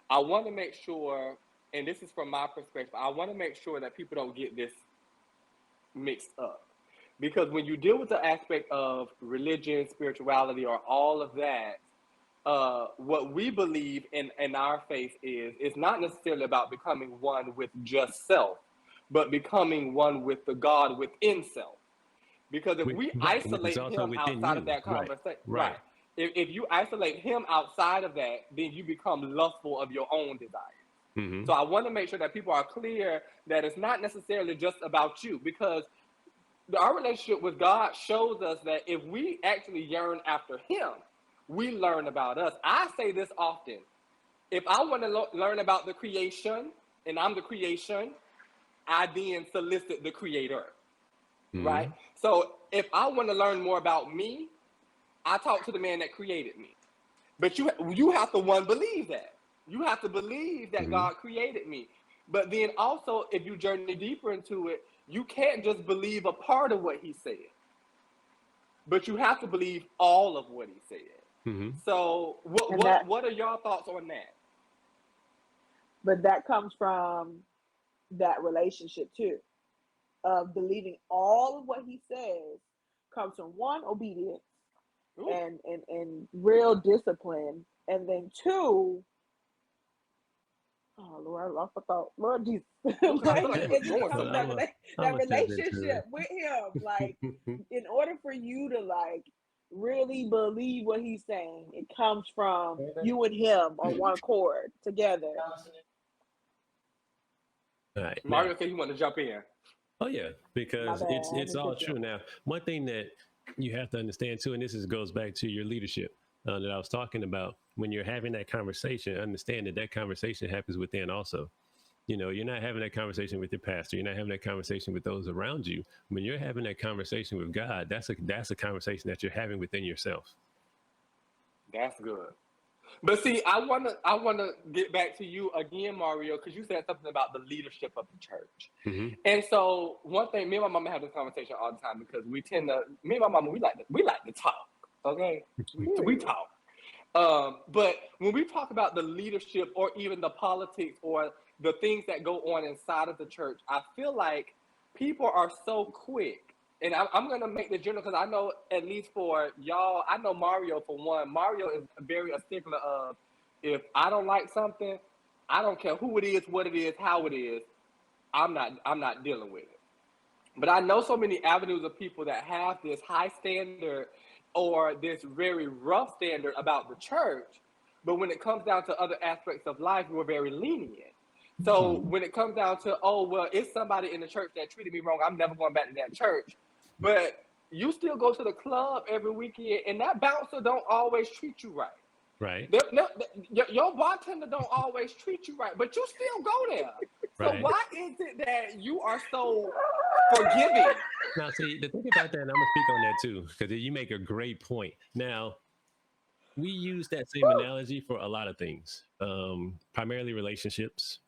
I want to make sure, and this is from my perspective, I want to make sure that people don't get this mixed up. Because when you deal with the aspect of religion, spirituality, or all of that, what we believe in our faith is it's not necessarily about becoming one with just self, but becoming one with the God within self. Because if we isolate him outside of that conversation, right? If you isolate him outside of that, then you become lustful of your own desires. So I want to make sure that people are clear that it's not necessarily just about you, because our relationship with God shows us that if we actually yearn after him, we learn about us. I say this often. If I want to learn about the creation and I'm the creation, I then solicit the creator. Right? So if I want to learn more about me, I talk to the man that created me. But you have to believe that. You have to believe that God created me. But then also, if you journey deeper into it, you can't just believe a part of what he said. But you have to believe all of what he said. So what are your thoughts on that? But that comes from that relationship too. Of believing all of what he says comes from one, obedience and real discipline, and then two, Oh Lord, I lost my thought. Lord Jesus, I feel like like you it was just doing comes Well, back something. to I'm that gonna step into relationship with him. Like, it. in order for you to like really believe what he's saying, it comes from you and him on one accord together. All right, now. Mario said he wanted to jump in. Oh yeah, My because bad, I it's didn't all catch true. up. Now, one thing that you have to understand too, and goes back to your leadership that I was talking about. When you're having that conversation, understand that that conversation happens within also. You're not having that conversation with your pastor. You're not having that conversation with those around you. When you're having that conversation with God, that's a conversation that you're having within yourself. That's good. But see, I wanna get back to you again, Mario, because you said something about the leadership of the church. Mm-hmm. And so one thing, me and my mama have this conversation all the time because me and my mama, we like to talk. Okay, we Period. talk. But when we talk about the leadership or even the politics or the things that go on inside of the church, I feel like people are so quick. And I'm going to make the general because I know, at least for y'all, I know Mario for one. Mario is very a stickler of if I don't like something, I don't care who it is, what it is, how it is. I'm not dealing with it. But I know so many avenues of people that have this high standard or this very rough standard about the church. But when it comes down to other aspects of life, we're very lenient. So Mm-hmm. when it comes down to, oh, well, it's somebody in the church that treated me wrong, I'm never going back to that church. But you still go to the club every weekend, and that bouncer don't always treat you right. Right. Your bartender don't always treat you right, but you still go there. So Right. why is it that you are so forgiving? Now, see, the thing about that, and I'm gonna speak on that too, because you make a great point. Now, we use that same analogy for a lot of things, primarily relationships.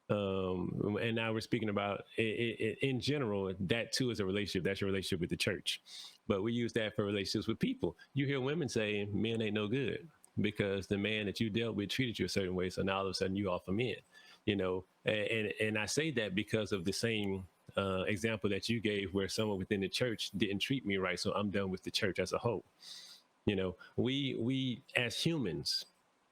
And now we're speaking about in general, that too is a relationship. That's your relationship with the church. But we use that for relationships with people. You hear women saying men ain't no good because the man that you dealt with treated you a certain way. So now all of a sudden you offer men, and I say that because of the same example that you gave where someone within the church didn't treat me right. So I'm done with the church as a whole. We as humans,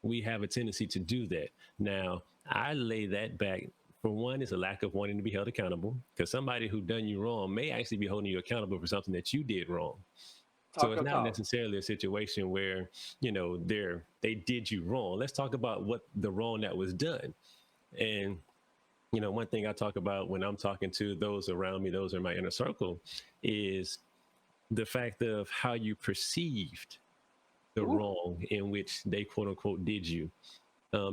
we have a tendency to do that. Now, I lay that back. For one, is a lack of wanting to be held accountable because somebody who done you wrong may actually be holding you accountable for something that you did wrong. So Talk it's your not talk. necessarily a situation where they did you wrong. Let's talk about what the wrong that was done. And one thing I talk about when I'm talking to those around me, those in my inner circle, is the fact of how you perceived the Ooh, wrong in which they quote unquote did you,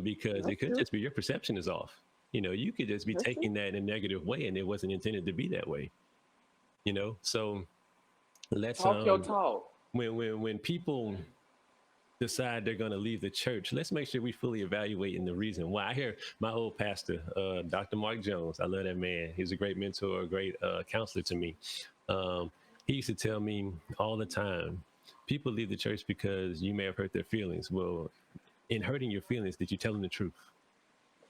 because it That's could true. just be your perception is off. You could just be That's true. taking that in a negative way and it wasn't intended to be that way. So let's talk your talk. when people decide they're going to leave the church, let's make sure we fully evaluate the reason why. I hear my old pastor, Dr. Mark Jones. I love that man. He's a great mentor, a great counselor to me. um, he used to tell me all the time, people leave the church because you may have hurt their feelings. Well, in hurting your feelings, did you tell them the truth?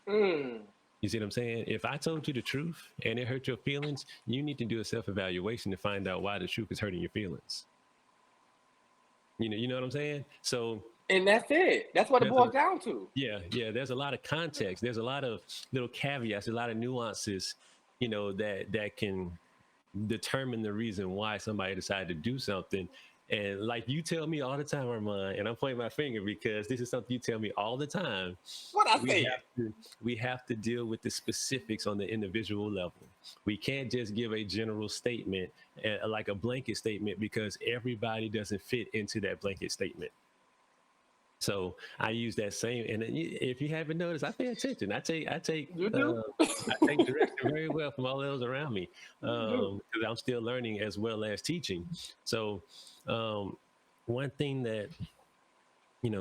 Mm, You see what I'm saying? If I told you the truth and it hurt your feelings, you need to do a self-evaluation to find out why the truth is hurting your feelings. You know what I'm saying? So and that's it. That's what it there's a boils down to. yeah, there's a lot of context. There's a lot of little caveats, a lot of nuances, that can determine the reason why somebody decided to do something. And like you tell me all the time, Armand, and I'm pointing my finger because this is something you tell me all the time. What I We said. have to we have to deal with the specifics on the individual level. We can't just give a general statement, like a blanket statement, because everybody doesn't fit into that blanket statement. So I use that same, and if you haven't noticed, I pay attention. You do. I take direction very well from all those around me, You do. because I'm still learning as well as teaching. So um, one thing that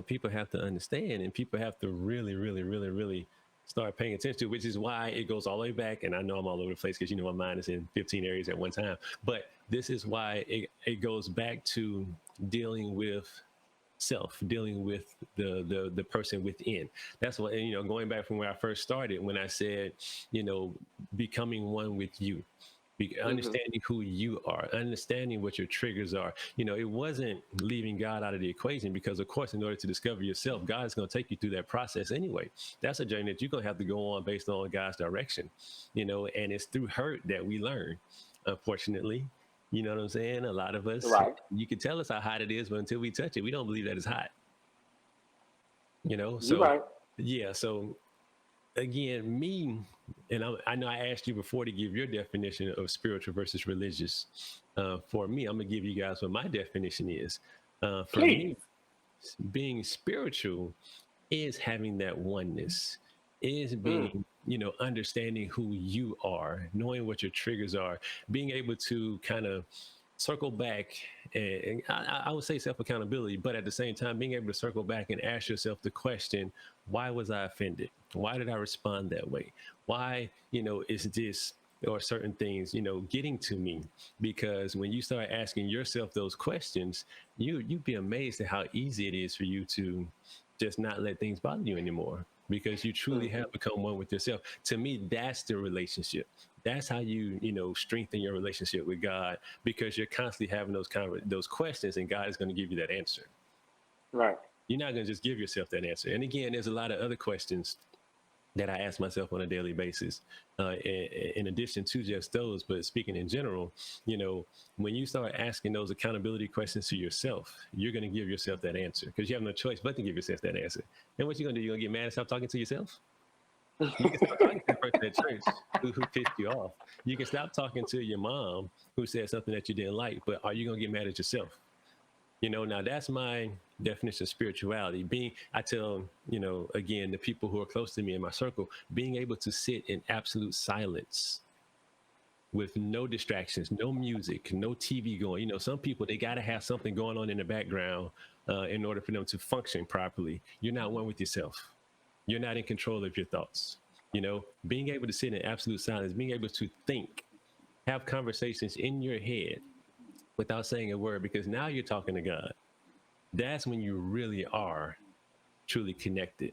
people have to understand, and people have to really, really, really, really start paying attention to, which is why it goes all the way back. And I know I'm all over the place because my mind is in 15 areas at one time. But this is why it goes back to dealing with self, dealing with the person within. That's what, going back from where I first started when I said, becoming one with you. Understanding who you are, understanding what your triggers are. It wasn't leaving God out of the equation, because of course, in order to discover yourself, God is going to take you through that process anyway. That's a journey that you're going to have to go on based on God's direction, and it's through hurt that we learn, unfortunately. You know what I'm saying? A lot of us, Right. you can tell us how hot it is, but until we touch it, we don't believe that it's hot. You're So right. yeah, so again, me, and I know I asked you before to give your definition of spiritual versus religious. For me, I'm gonna give you guys what my definition is. For Please. me, being spiritual is having that oneness, is Mm. being, understanding who you are, knowing what your triggers are, being able to kind of circle back, and I would say self accountability, but at the same time, being able to circle back and ask yourself the question, why was I offended? Why did I respond that way? Why, is this or certain things, getting to me? Because when you start asking yourself those questions, you'd be amazed at how easy it is for you to just not let things bother you anymore, because you truly have become one with yourself. To me, that's the relationship. That's how you strengthen your relationship with God, because you're constantly having those questions, and God is going to give you that answer. Right. You're not going to just give yourself that answer. And again, there's a lot of other questions that I ask myself on a daily basis, in addition to just those. But speaking in general, when you start asking those accountability questions to yourself, you're going to give yourself that answer, because you have no choice but to give yourself that answer. And what you're going to do, you're going to get mad and stop talking to yourself? You can stop talking to the person at church who pissed you off. You can stop talking to your mom who said something that you didn't like, but are you going to get mad at yourself? Now that's my definition of spirituality. I tell, again, the people who are close to me in my circle, being able to sit in absolute silence with no distractions, no music, no TV going. Some people, they got to have something going on in the background in order for them to function properly. You're not one with yourself. You're not in control of your thoughts. Being able to sit in absolute silence, being able to think, have conversations in your head without saying a word, because now you're talking to God. That's when you really are truly connected.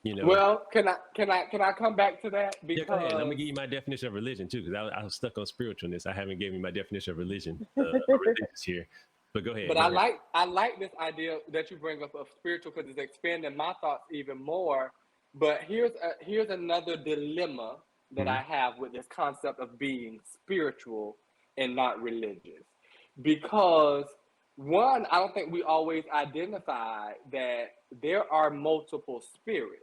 Well, can I come back to that? Yeah, go ahead. I'm gonna Because give you my definition of religion too, because I was stuck on spiritualness. I haven't given you my definition of religion, religious here. But go ahead. but Go I ahead. like this idea that you bring up of spiritual, because it's expanding my thoughts even more. But here's another dilemma that Mhm. I have with this concept of being spiritual and not religious. Because one, I don't think we always identify that there are multiple spirits.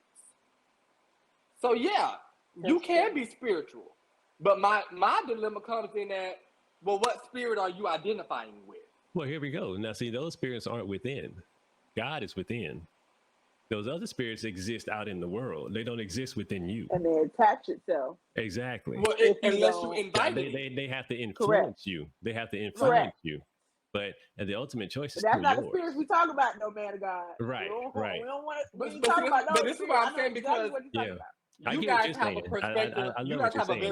So yeah, you That's can true. be spiritual. But my dilemma comes in that, well, what spirit are you identifying with? Well, here we go. Now, see, those spirits aren't within. God is within. Those other spirits exist out in the world. They don't exist within you. And they attach itself Exactly. Well, if you unless you don't. invited They, it. they, they have to Correct. influence you. They have to Correct. influence you. But the ultimate choice is But that's still not the spirits yours. we talk about, no man of God. We Right, don't, right. we don't want to, we But ain't but see, talking this, about but those this is what spirits. I'm I know saying, exactly because what you're talking Yeah. about. I you get what guys you're have a saying. perspective. I You love what guys you're have saying there.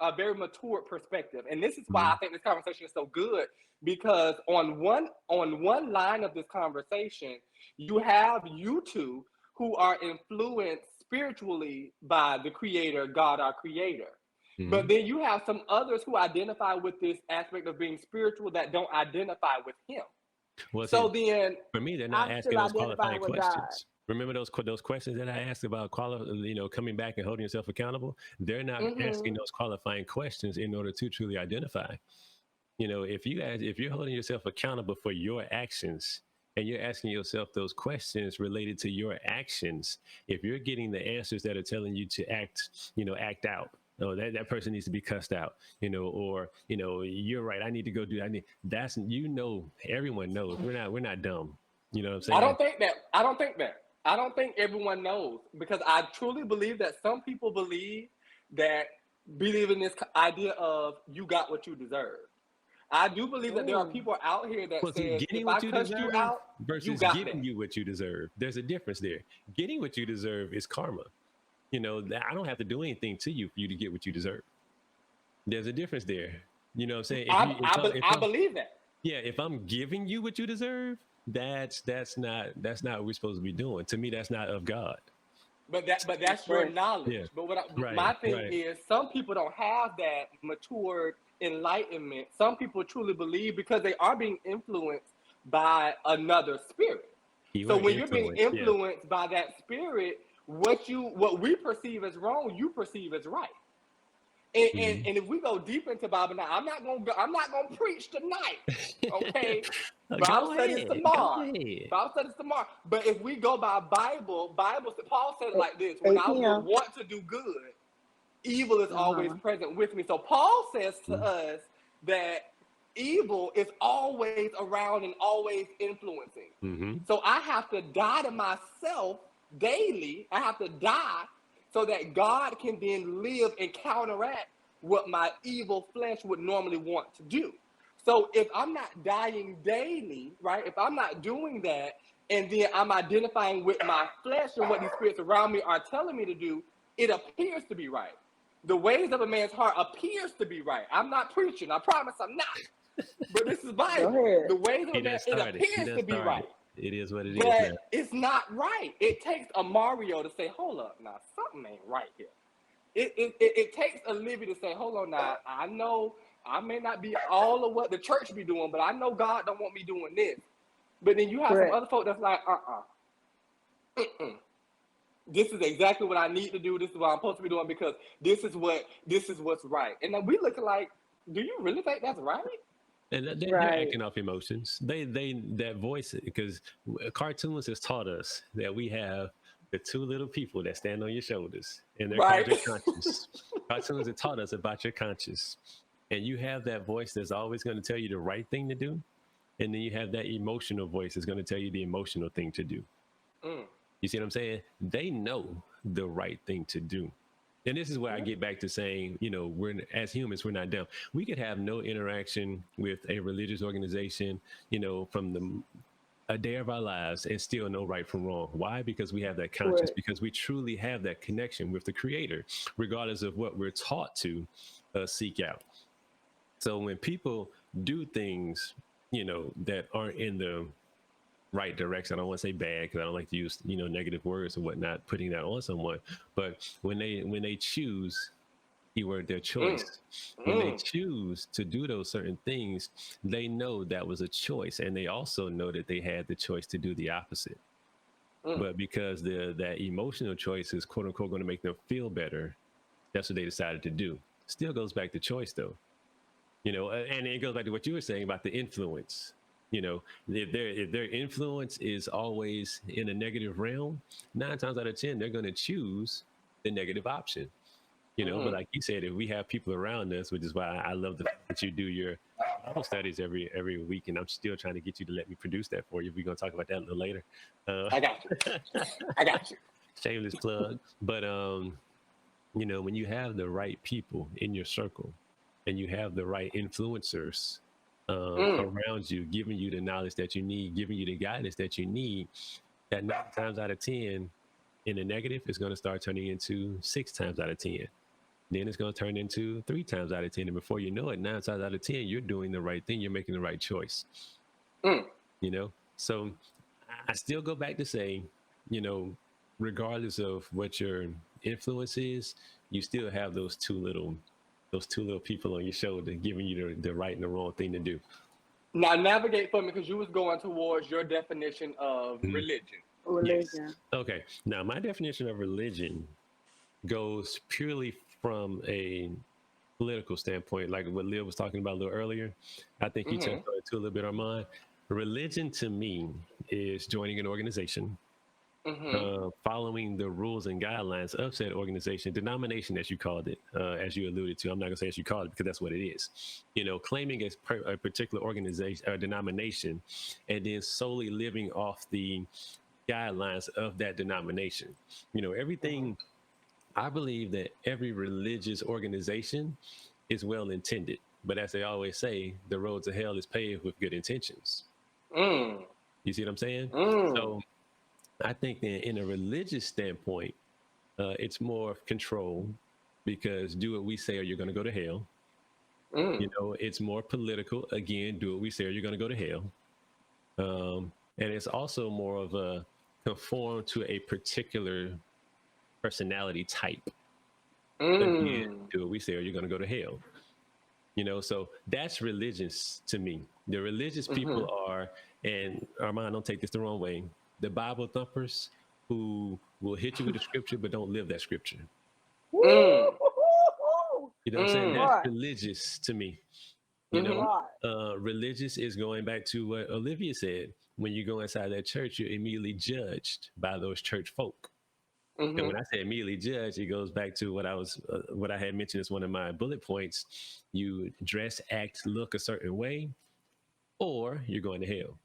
a very mature perspective, and this is why I Mhm. think this conversation is so good. Because on one line of this conversation, you have you two who are influenced spiritually by the Creator, God, our Creator. But Mhm. then you have some others who identify with this aspect of being spiritual that don't identify with Him. Well, So see, then, for me, they're not I'm asking still those qualifying identifying with God. questions. Remember those questions that I asked about coming back and holding yourself accountable? They're not asking mhm, those qualifying questions in order to truly identify. If you're holding yourself accountable for your actions, and you're asking yourself those questions related to your actions, if you're getting the answers that are telling you to act out, oh, that person needs to be cussed out, or you're right, I need to go do that. That's, everyone knows we're not dumb. You know what I'm I saying? don't think that. I don't think that. I don't think everyone knows, because I truly believe that some people that believe in this idea of you got what you deserve. I do believe that there are Ooh. people out here that Well, see, says if getting I what you cussed you deserve out, you versus got giving that. you what you deserve, there's a difference there. Getting what you deserve is karma. That I don't have to do anything to you for you to get what you deserve. There's a difference there. You know what I'm saying? I believe that. Yeah, if I'm giving you what you deserve, that's not what we're supposed to be doing. To me, that's not of God. but that's your knowledge. Yeah. But Right. my thing Right. is, some people don't have that matured enlightenment. Some people truly believe because they are being influenced by another spirit. So Keyword when you're being influence. Yeah. influenced by that spirit, what we perceive as wrong, you perceive as right. And if we go deep into Bible now, I'm not gonna preach tonight. Okay. Bible Go studies ahead. Go tomorrow. ahead. Bible studies tomorrow. But if we go by Bible, Paul said it like this: when 8 I would p.m. want to do good, evil is always Uh-huh. present with me. So Paul says to Mhm. us that evil is always around and always influencing. Mhm. So I have to die to myself daily. I have to die so that God can then live and counteract what my evil flesh would normally want to do. So if I'm not dying daily, right? If I'm not doing that, and then I'm identifying with my flesh and what these spirits around me are telling me to do, it appears to be right. The ways of a man's heart appears to be right. I'm not preaching. I promise I'm not. But this is Go Bible. ahead. The ways of He a man, done it started. He appears done to be started. right. It is what it is now. But it's not right. It takes a Mario to say, hold up, now something ain't right here. It takes a Libby to say, hold on now, I know I may not be all of what the church be doing, but I know God don't want me doing this. But then you have some Correct. other folk that's like, this is exactly what I need to do. This is what I'm supposed to be doing because this is what's right. And then we look like, do you really think that's right? And they're Right. acting off emotions. They that voice because cartoons has taught us that we have the two little people that stand on your shoulders, and they're called Right. your conscience. Cartoons have taught us about your conscience, and you have that voice that's always going to tell you the right thing to do, and then you have that emotional voice that's going to tell you the emotional thing to do. Mm. You see what I'm saying? They know the right thing to do. And this is where I get back to saying, we're as humans, we're not dumb. We could have no interaction with a religious organization, from a day of our lives and still know right from wrong. Why? Because we have that conscience, Correct. because we truly have that connection with the Creator, regardless of what we're taught to seek out. So when people do things, that aren't in the right direction. I don't want to say bad because I don't like to use negative words and whatnot, putting that on someone. But when they choose, keyword their choice, Mm. when they Mm. choose to do those certain things, they know that was a choice, and they also know that they had the choice to do the opposite. Mm. But because that emotional choice is quote unquote going to make them feel better, that's what they decided to do. Still goes back to choice though. And it goes back to what you were saying about the influence. If their influence is always in a negative realm, 9 times out of 10 they're going to choose the negative option. But Mm. like you said, if we have people around us, which is why I love the fact that you do your Bible studies every week, and I'm still trying to get you to let me produce that for you. We're going to talk about that a little later. I got you. I got you. Shameless plug. But when you have the right people in your circle and you have the right influencers Mm. around you, giving you the knowledge that you need, giving you the guidance that you need, that 9 times out of 10 in the negative is going to start turning into 6 times out of 10. Then it's going to turn into 3 times out of 10. And before you know it, 9 times out of 10, you're doing the right thing. You're making the right choice. Mm. So I still go back to saying, regardless of what your influence is, you still have those two little people on your shoulder giving you the right and the wrong thing to do. Now navigate for me because you was going towards your definition of Mhm. religion. Yes. Religion. Okay. Now my definition of religion goes purely from a political standpoint, like what Leah was talking about a little earlier. I think you touched Mm-hmm. on it too a little bit, Armand. Religion to me is joining an organization, Mm-hmm. following the rules and guidelines of said organization, denomination, as you called it, as you alluded to. I'm not going to say as you called it because that's what it is. Claiming a particular organization or denomination and then solely living off the guidelines of that denomination. Mm-hmm. Everything, I believe that every religious organization is well intended. But as they always say, the road to hell is paved with good intentions. Mm. You see what I'm saying? Mm. So I think that in a religious standpoint, it's more of control because do what we say or you're going to go to hell. Mm. It's more political. Again, do what we say or you're going to go to hell. And it's also more of a conform to a particular personality type. Mm. Again, do what we say or you're going to go to hell. So that's religious to me. The religious people are, and Armand, don't take this the wrong way, the Bible thumpers who will hit you with the scripture but don't live that scripture. Mm. You know what I'm saying? That's Right. religious to me. Right. Religious is going back to what Olivia said. When you go inside that church, you're immediately judged by those church folk. And when I say immediately judged, it goes back to what I had mentioned as one of my bullet points. You dress, act, look a certain way, or you're going to hell.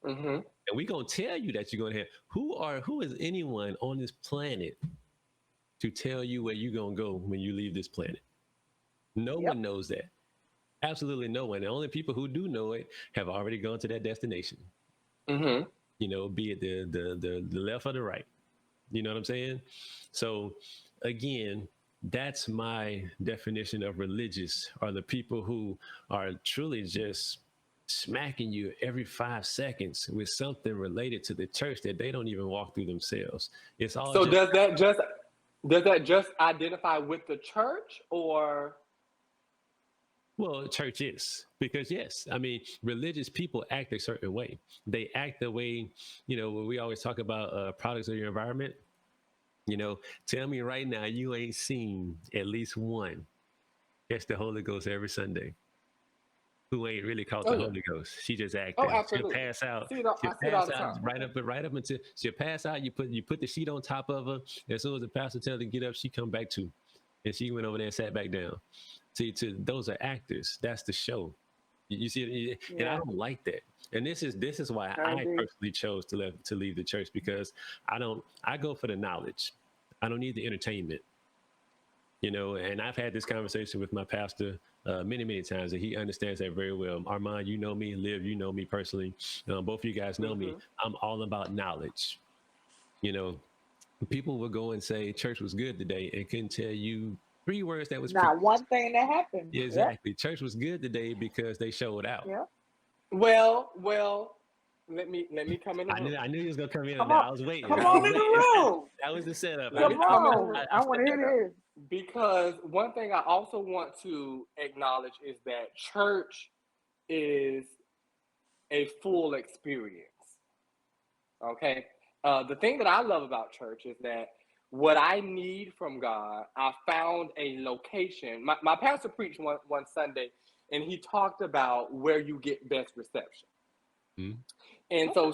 And we're gonna tell you that you're going to hell. Who is anyone on this planet to tell you where you're gonna go when you leave this planet? No one knows that. Absolutely no one. The only people who do know it have already gone to that destination. Be it the left or the right. You know what I'm saying? So again, that's my definition of religious, are the people who are truly just smacking you every 5 seconds with something related to the church that they don't even walk through themselves. It's all. So does that just identify with the church, or? Well, church is, because yes, I mean, religious people act a certain way. They act the way, we always talk about products of your environment. Tell me right now, you ain't seen at least one catch the Holy Ghost every Sunday who ain't really caught the Holy Ghost. She just acting. Absolutely. She'll pass out. I see it all the time. right up until she'll pass out. You put the sheet on top of her. As soon as the pastor tells her to get up, she come back to, and she went over there and sat back down. See, those are actors. That's the show. You see it, and I don't like that. And this is why I personally chose to leave the church, because I go for the knowledge. I don't need the entertainment. And I've had this conversation with my pastor many, many times, and he understands that very well. Armand, you know me. Liv, you know me personally. Both of you guys know me. I'm all about knowledge. People will go and say church was good today and couldn't tell you 3 words that was not one thing that happened. Exactly. Yep. Church was good today because they showed out. Yeah. Well, let me come in the room. I knew he was gonna come in. I was waiting. Come on in the room. That was the setup. Come on. I want to hear this. Because one thing I also want to acknowledge is that church is a full experience. Okay? The thing that I love about church is that what I need from God, I found a location. My pastor preached one Sunday, and he talked about where you get best reception. And so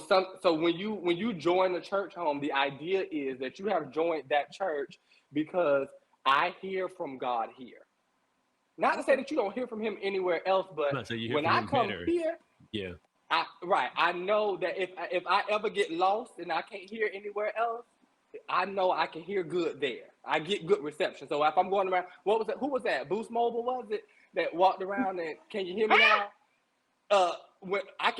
when you join the church home, the idea is that you have joined that church because I hear from God here. Not to say that you don't hear from him anywhere else, but when I come here, I know that if I ever get lost and I can't hear anywhere else, I know I can hear good there. I get good reception. So if I'm going around, what was it? Who was that? Boost Mobile, was it, that walked around and can you hear me now? When I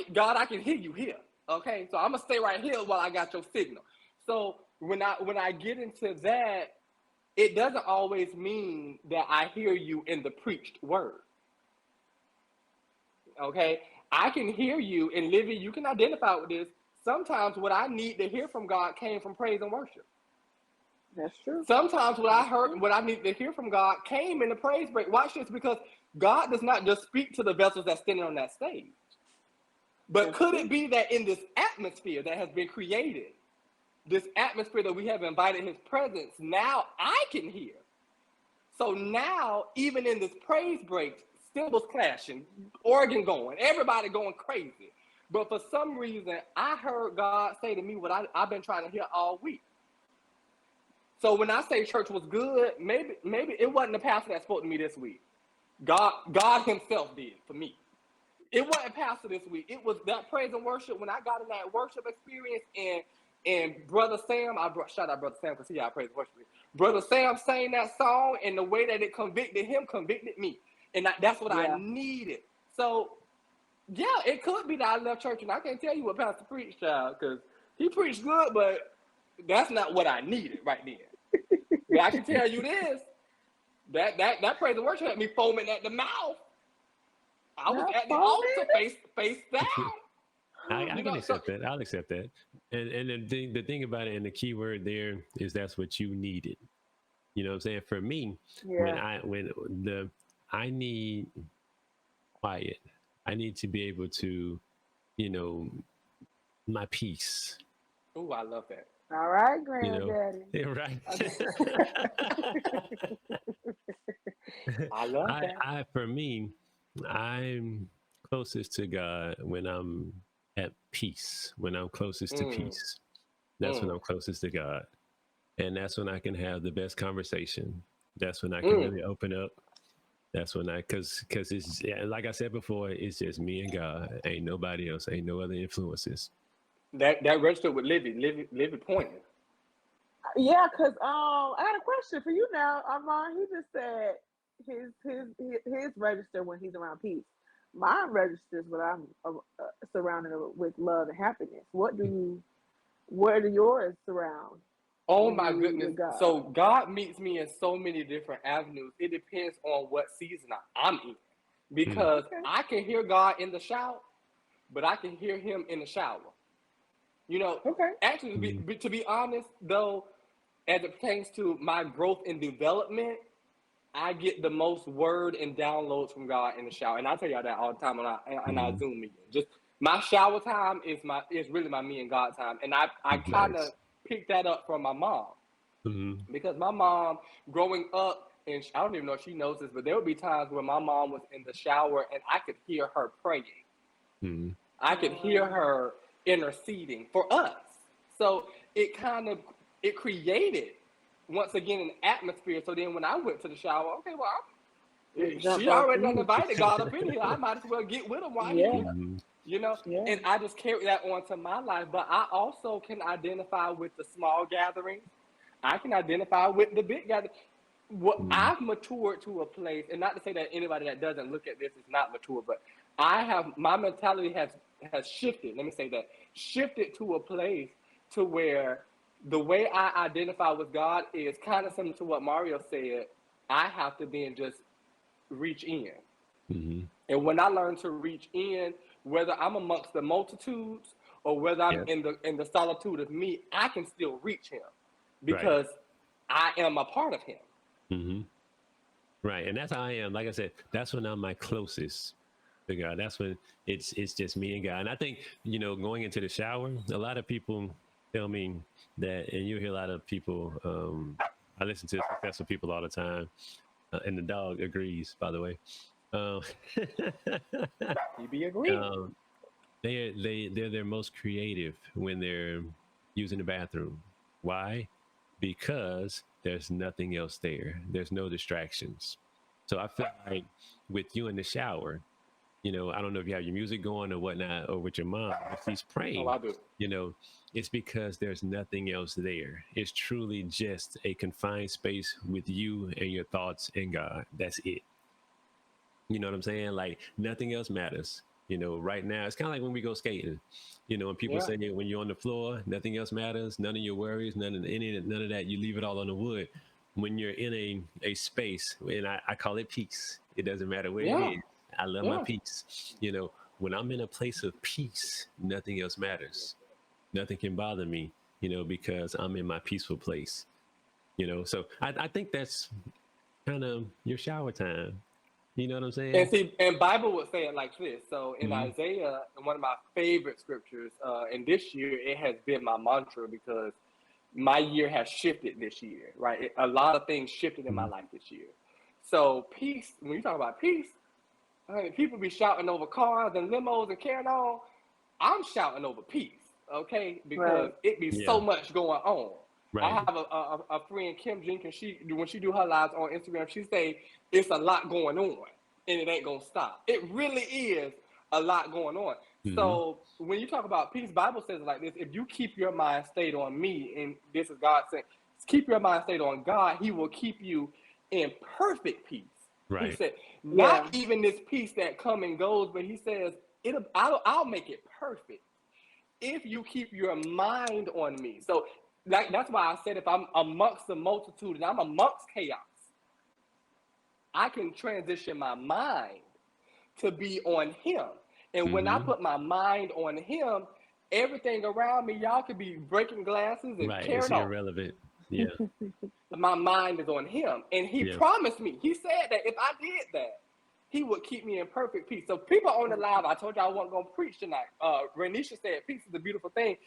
can hear you here. Okay, so I'm gonna stay right here while I got your signal. So when I get into that, it doesn't always mean that I hear you in the preached word. Okay, I can hear you, and Livy, you can identify with this. Sometimes what I need to hear from God came from praise and worship. That's true. Sometimes what I need to hear from God came in the praise break. Watch this, because God does not just speak to the vessels that's standing on that stage. But could it be that in this atmosphere that has been created, this atmosphere that we have invited his presence, now I can hear. So now, even in this praise break, cymbals clashing, organ going, everybody going crazy. But for some reason, I heard God say to me what I've been trying to hear all week. So when I say church was good, maybe it wasn't the pastor that spoke to me this week. God himself did for me. It wasn't pastor this week. It was that praise and worship. When I got in that worship experience, and Brother Sam, shout out Brother Sam because he praise and worship. Brother Sam sang that song, and the way that it convicted him convicted me. And that's what I needed. So yeah, it could be that I left church, and I can't tell you what Pastor preached, child, because he preached good, but that's not what I needed right then. But I can tell you this, that praise and worship had me foaming at the mouth. I was at the altar face down. I can accept that. I'll accept that. And the thing about it, and the key word there is that's what you needed. You know what I'm saying? For me, Yeah. when the I need quiet. I need to be able to, you know, my peace. Oh, I love that. All right, You know, granddaddy. yeah, right. I love that. I for me, I'm closest to God when I'm at peace. When I'm closest to Mm, peace, that's when mm, I'm closest to God, and that's when I can have the best conversation. That's when I can mm. really open up. That's when because it's yeah, like I said before, it's just me and God. Ain't nobody else. Ain't no other influences. That registered with Livy. Livy pointing. Yeah, cause I got a question for you now, Armand. He just said his register when he's around peace. Mine registers when I'm surrounded with love and happiness. Where do yours surround Oh when my you goodness. with God? So God meets me in so many different avenues. It depends on what season I'm in. Mm, Because Okay. I can hear God in the shout, but I can hear him in the shower. You know, Okay. actually, mm, to be honest, though, as it pertains to my growth and development, I get the most word and downloads from God in the shower, and I tell y'all that all the time on our mm. Zoom meeting. Just my shower time is really my me and God time, and I kind of Nice. picked that up from my mom Mm, because my mom growing up, and I don't even know if she knows this, but there would be times where my mom was in the shower and I could hear her praying. mm, I could hear Um, her interceding for us. So it kind of it created once again an atmosphere. So then when I went to the shower, okay, well, it jumped she out to already done you. invited God up in here. I might as well get with him while he Yeah. here. mm, You know, Yeah. and I just carry that on to my life. But I also can identify with the small gatherings. I can identify with the big gatherings. What mm. I've matured to a place, and not to say that anybody that doesn't look at this is not mature, but I have my mentality has shifted. Let me say that shifted to a place to where the way I identify with God is kind of similar to what Mario said. I have to then just reach in. Mm-hmm. And when I learn to reach in, whether I'm amongst the multitudes or whether I'm Yep. in the solitude of me, I can still reach him Right. because I am a part of him. Mm-hmm. Right. And that's how I am. Like I said, that's when I'm my closest to God. That's when it's just me and God. And I think, going into the shower, a lot of people tell me that, and you hear a lot of people, I listen to successful people all the time, and the dog agrees, by the way. Um, You be agreeing. um, they're their most creative when they're using the bathroom. Why? Because there's nothing else there. There's no distractions. So I feel like with you in the shower, I don't know if you have your music going or whatnot, or with your mom, if she's Oh, praying, I do. you know, it's because there's nothing else there. It's truly just a confined space with you and your thoughts and God. That's it. You know what I'm saying? Like nothing else matters. Right now, it's kind of like when we go skating. When people Yeah. say when you're on the floor, nothing else matters, none of your worries, none of that. You leave it all on the wood. When you're in a space, and I call it peace. It doesn't matter where it Yeah. is. I love my Yeah. peace. When I'm in a place of peace, nothing else matters. Nothing can bother me. Because I'm in my peaceful place. So I think that's kind of your shower time. You know what I'm And saying? see, and Bible would say it like this. So in Mm-hmm. Isaiah, in one of my favorite scriptures, and this year it has been my mantra because my year has shifted this year, right? A lot of things shifted in my Mm-hmm. life this year. So peace, when you talk about peace, I mean, people be shouting over cars and limos and carrying on. I'm shouting over peace, okay? Because Right. it be Yeah. so much going on. I Right. have a friend, Kim Jenkins. She when she do her lives on Instagram, she say it's a lot going on and it ain't gonna stop. It really is a lot going on. Mm-hmm. So when you talk about peace, Bible says it like this: if you keep your mind stayed on me, and this is God saying, keep your mind stayed on God, He will keep you in perfect peace. He Right. said, not Yeah. even this peace that come and goes, but he says, I'll make it perfect if you keep your mind on me. So that's why I said if I'm amongst the multitude and I'm amongst chaos, I can transition my mind to be on him. And when I Mm-hmm. put my mind on him, everything around me, y'all could be breaking glasses and Right. It's carrying on. irrelevant. Yeah. My mind is on him. And he Yeah. promised me, he said that if I did that, he would keep me in perfect peace. So people on the live, I told you I wasn't going to preach tonight. Renisha said, peace is a beautiful thing.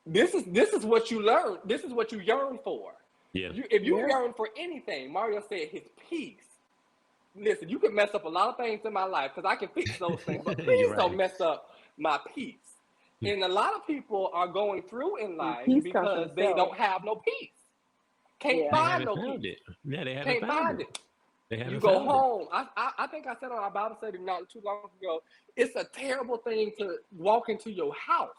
This is what you learn. This is what you yearn for. Yeah. If you yearn for anything, Mario said his peace. Listen, you can mess up a lot of things in my life because I can fix those things, but please You're don't right. mess up my peace. And a lot of people are going through in life peace comes from because they self. don't have no peace. Can't Yeah. They find haven't no found peace. it. Yeah, they haven't Can't found find it. it. They You haven't go found it. home. I think I said on our Bible study not too long ago, it's a terrible thing to walk into your house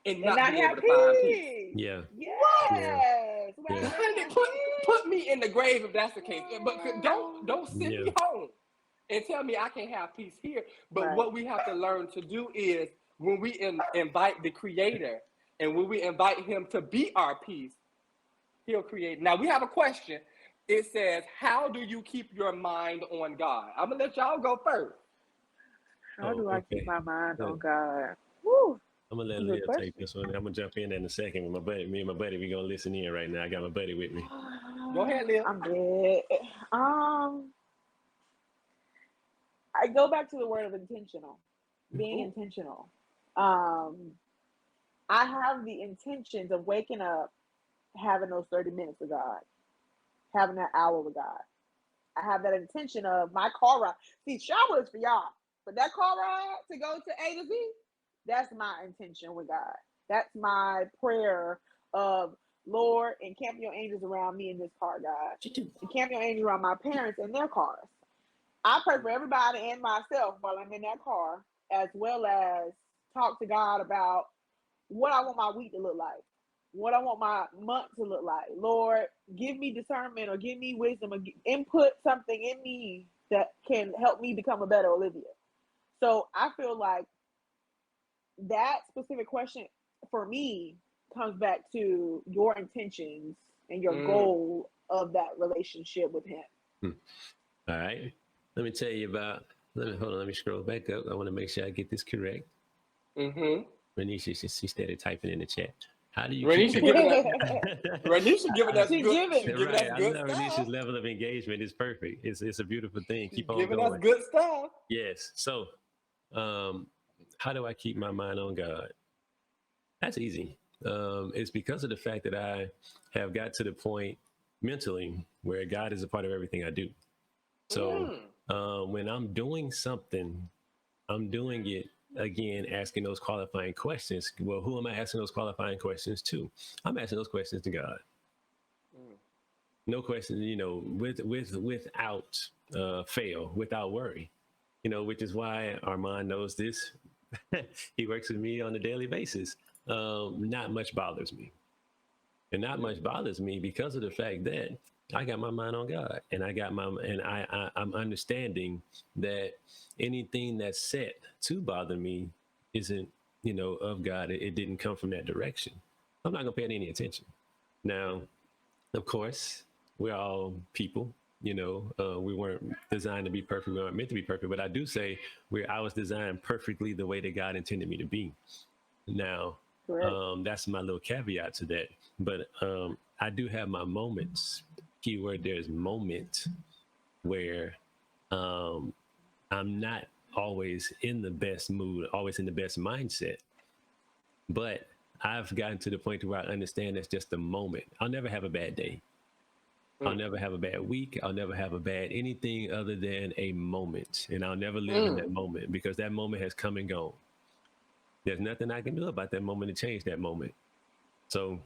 and not be able have to find peace. peace. Yeah. Yes. Yeah. Not Honey, have put me in the grave if that's the case. But don't send Yeah. me home and tell me I can't have peace here. But Right. what we have to learn to do is when we invite the Creator and when we invite Him to be our peace, He'll create. Now we have a question. It says, "How do you keep your mind on God?" I'm gonna let y'all go first. How Oh, do I keep okay. my mind Good. on God? Woo. I'm gonna let Good Leah question. take this one. I'm gonna jump in a second with my buddy. Me and my buddy, we gonna listen in right now. I got my buddy with me. Go ahead, Leah. I'm dead. I go back to the word of intentional. Being Ooh. intentional. I have the intentions of waking up, having those 30 minutes with God, having that hour with God. I have that intention of my car ride. See, shower is for y'all, but that car ride to go to A to Z, that's my intention with God. That's my prayer of, Lord, encamp your angels around me in this car, God. Encamp your angels around my parents in their cars. I pray for everybody and myself while I'm in that car, as well as talk to God about what I want my week to look like, what I want my month to look like. Lord, give me discernment or give me wisdom or input something in me that can help me become a better Olivia. So I feel like that specific question for me comes back to your intentions and your goal of that relationship with him. All right. Let me tell you about. Hold on. Let me scroll back up. I want to make sure I get this correct. Renisha, she started typing in the chat. How do you keep Renisha giving us She giving. She giving right? us I good know stuff. Renisha's level of engagement is perfect. It's a beautiful thing. She's Keep on giving us going. good stuff. Yes. So, how do I keep my mind on God? That's easy. It's because of the fact that I have got to the point mentally where God is a part of everything I do. So when I'm doing something, I'm doing it again, asking those qualifying questions. Well, who am I asking those qualifying questions to? I'm asking those questions to God. No question, without fail, without worry. Which is why Armand knows this. He works with me on a daily basis. Not much bothers me. And not much bothers me because of the fact that I got my mind on God, and I'm understanding that anything that's set to bother me isn't, of God. It didn't come from that direction. I'm not gonna pay it any attention. Now, of course, we're all people. We weren't designed to be perfect. We weren't meant to be perfect. But I do say I was designed perfectly the way that God intended me to be. Now, that's my little caveat to that. But I do have my moments. Keyword there is moment where I'm not always in the best mood, always in the best mindset. But I've gotten to the point where I understand that's just a moment. I'll never have a bad day. I'll never have a bad week. I'll never have a bad anything other than a moment. And I'll never live in that moment because that moment has come and gone. There's nothing I can do about that moment to change that moment. So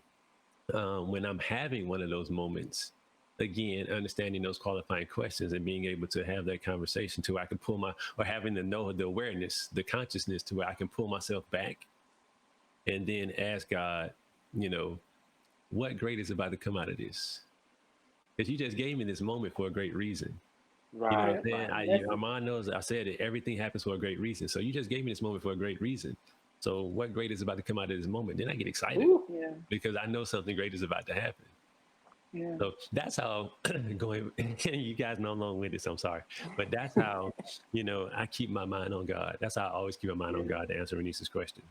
when I'm having one of those moments, again, understanding those qualifying questions and being able to have that conversation to where I can or having the awareness, the consciousness to where I can pull myself back and then ask God, what great is about to come out of this? Because you just gave me this moment for a great reason. Right. You know what I'm saying? Armand knows I said it. Everything happens for a great reason. So you just gave me this moment for a great reason. So what great is about to come out of this moment? Then I get excited because I know something great is about to happen. Yeah. So that's how going. You guys know I'm long-winded, so I'm sorry, but that's how I keep my mind on God. That's how I always keep my mind on God to answer Renisha's question.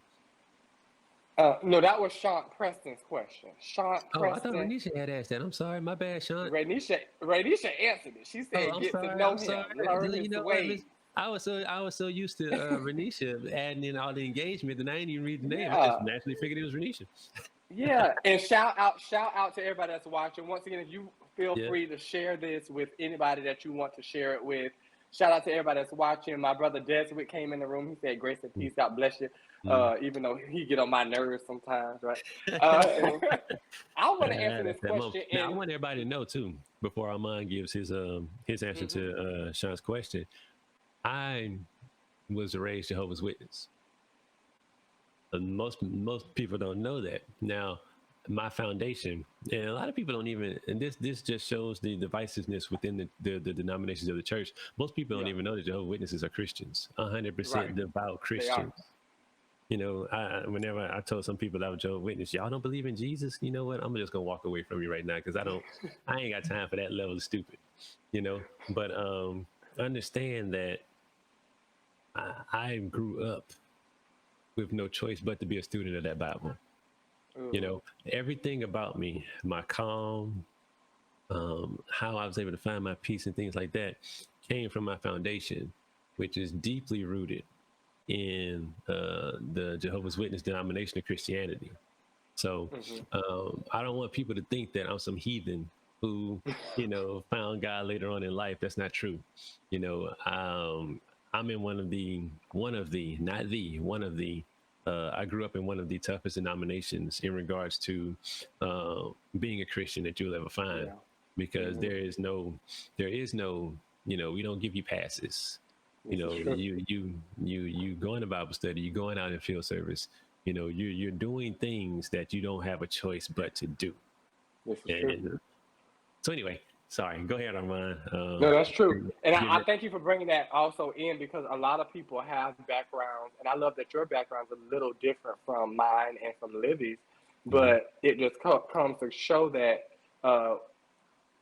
No, that was Sean Preston's question. Sean Oh, I thought Preston. Renisha had asked that. I'm sorry, my bad, Sean. Rainisha answered it. She Oh, said, I'm "Get to sorry. know I'm him, sorry. learn You his know what, ways." Miss? I was so used to Renisha adding in all the engagement, and I didn't even read the name. I just Yeah, naturally figured it was Renisha. yeah. And shout out to everybody that's watching. Once again, if you feel Yeah. free to share this with anybody that you want to share it with. Shout out to everybody that's watching. My brother Deswick came in the room. He said, "Grace and peace. God bless you." Mm. Even though he get on my nerves sometimes, right? Uh, I want to answer this That's that moment. question Now, I in. want everybody to know too, before Armand gives his answer Mhm. to Sean's question. I was raised Jehovah's Witness. Most people don't know that. Now, my foundation, and a lot of people don't even, and this just shows the divisiveness within the denominations of the church. Most people don't Yeah, even know that Jehovah's Witnesses are Christians, right. 100% devout They are. Christians. You know, whenever I told some people that I was Jehovah's Witness, y'all don't believe in Jesus. You know what? I'm just gonna walk away from you right now because I ain't got time for that level of stupid. You know, but understand that I grew up with no choice but to be a student of that Bible. You Ooh, know, everything about me, my calm, how I was able to find my peace and things like that came from my foundation, which is deeply rooted in the Jehovah's Witness denomination of Christianity. So mhm. I don't want people to think that I'm some heathen who, found God later on in life. That's not true. You know, I'm in not the, one of the, I grew up in one of the toughest denominations in regards to being a Christian that you'll ever find, Yeah. because Mhm. there is no, we don't give you passes. You This is know, true. you going to Bible study, you going out in field service. You know, you're doing things that you don't have a choice but to do. This is true. And so anyway, sorry, go ahead, Armand. No, that's true. And Give I it. thank you for bringing that also in, because a lot of people have backgrounds, and I love that your background's a little different from mine and from Libby's, Mhm. but it just comes to show that uh,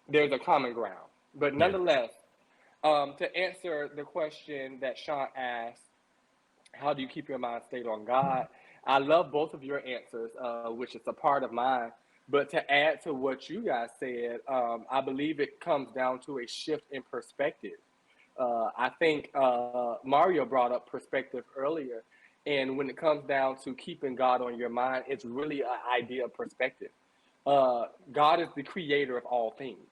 there's a common ground. But Yeah. nonetheless, to answer the question that Sean asked, how do you keep your mind stayed on God? I love both of your answers, which is a part of mine. But to add to what you guys said, I believe it comes down to a shift in perspective. I think Mario brought up perspective earlier. And when it comes down to keeping God on your mind, it's really an idea of perspective. God is the creator of all things.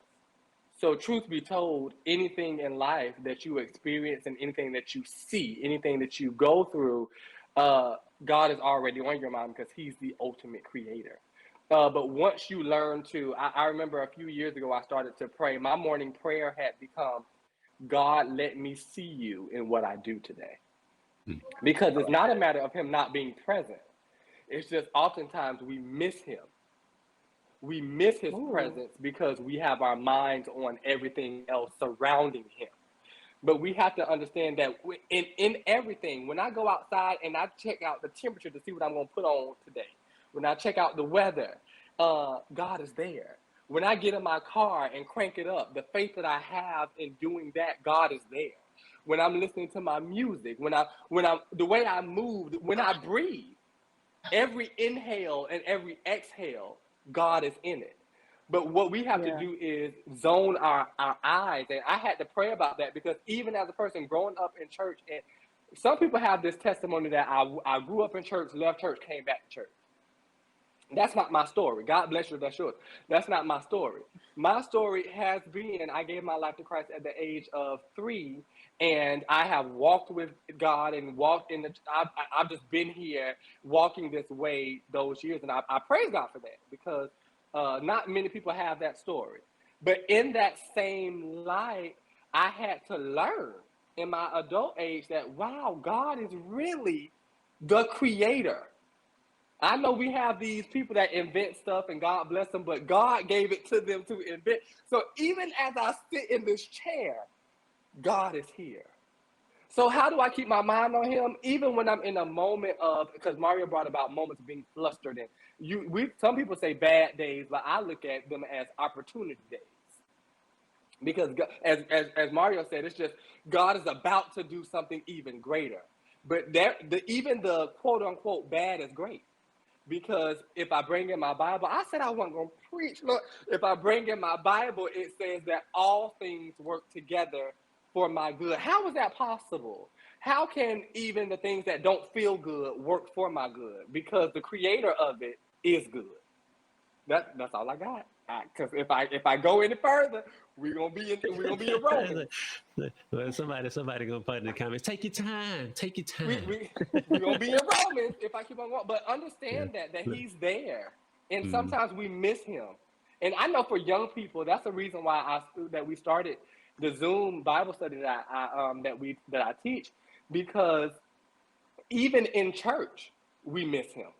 So, truth be told, anything in life that you experience and anything that you see, anything that you go through, uh, God is already on your mind because He's the ultimate creator. But once you learn to, I remember a few years ago, I started to pray. My morning prayer had become, God, let me see you in what I do today. Mm. Because it's not a matter of Him not being present, it's just oftentimes we miss Him. We miss His Ooh. presence because we have our minds on everything else surrounding Him. But we have to understand that in everything, when I go outside and I check out the temperature to see what I'm going to put on today, when I check out the weather, God is there. When I get in my car and crank it up, the faith that I have in doing that, God is there. When I'm listening to my music, when I'm the way I move, when I breathe, every inhale and every exhale, God is in it. But what we have to Yeah. do is zone our eyes. And I had to pray about that, because even as a person growing up in church, and some people have this testimony that I grew up in church, left church, came back to church. That's not my story. God bless you, that's yours. That's not my story. My story has been, I gave my life to Christ at the age of 3, and I have walked with God and walked in the. I've just been here walking this way those years, and I praise God for that, because not many people have that story. But in that same light, I had to learn in my adult age that, wow, God is really the creator. I know we have these people that invent stuff, and God bless them, but God gave it to them to invent. So even as I sit in this chair, God is here. So how do I keep my mind on Him, even when I'm in a moment of? Because Mario brought about moments of being flustered, and some people say bad days, but I look at them as opportunity days, because as Mario said, it's just God is about to do something even greater. But even the quote unquote bad is great, Because if I bring in my Bible, I said I wasn't going to preach. Look, if I bring in my Bible, it says that all things work together for my good. How is that possible? How can even the things that don't feel good work for my good? Because the creator of it is good. That's all I got. Because if I go any further, we're gonna be in Romans. Well, somebody gonna put in the comments. Take your time. Take your we time. we we're gonna be in Romans if I keep on going. But Yeah. understand that he's there, and Mm, sometimes we miss him. And I know for young people, that's the reason why that we started the Zoom Bible study that I teach, because even in church we miss him.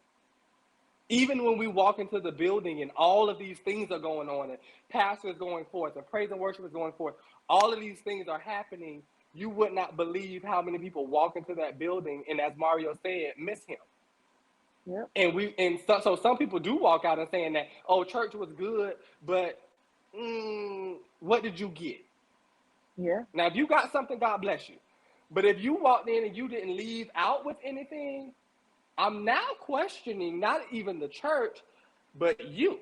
Even when we walk into the building and all of these things are going on, and pastors going forth, and praise and worship is going forth, all of these things are happening. You would not believe how many people walk into that building and, as Mario said, miss him. Yep. So some people do walk out and saying that, oh, church was good, but what did you get? Yeah. Now, if you got something, God bless you. But if you walked in and you didn't leave out with anything, I'm now questioning not even the church, but you.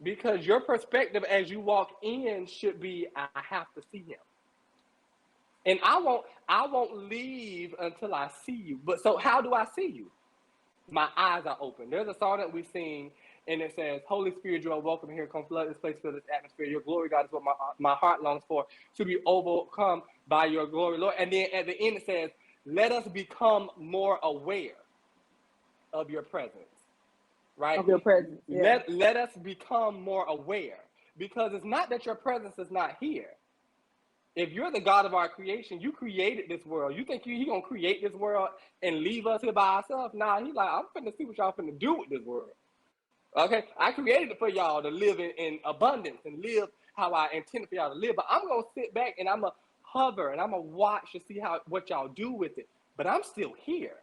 Because your perspective as you walk in should be, I have to see him. And I won't leave until I see you. But so how do I see you? My eyes are open. There's a song that we sing, and it says, Holy Spirit, you are welcome here. Come flood this place, fill this atmosphere. Your glory, God, is what my heart longs for, to be overcome by your glory, Lord. And then at the end it says, let us become more aware of your presence. Right? Of your presence. Yeah. Let us become more aware. Because it's not that your presence is not here. If you're the God of our creation, you created this world. You think he gonna create this world and leave us here by ourselves? Nah, he's like, I'm finna see what y'all finna do with this world. Okay, I created it for y'all to live in abundance and live how I intended for y'all to live. But I'm gonna sit back and I'm gonna hover and I'm gonna watch to see what y'all do with it. But I'm still here.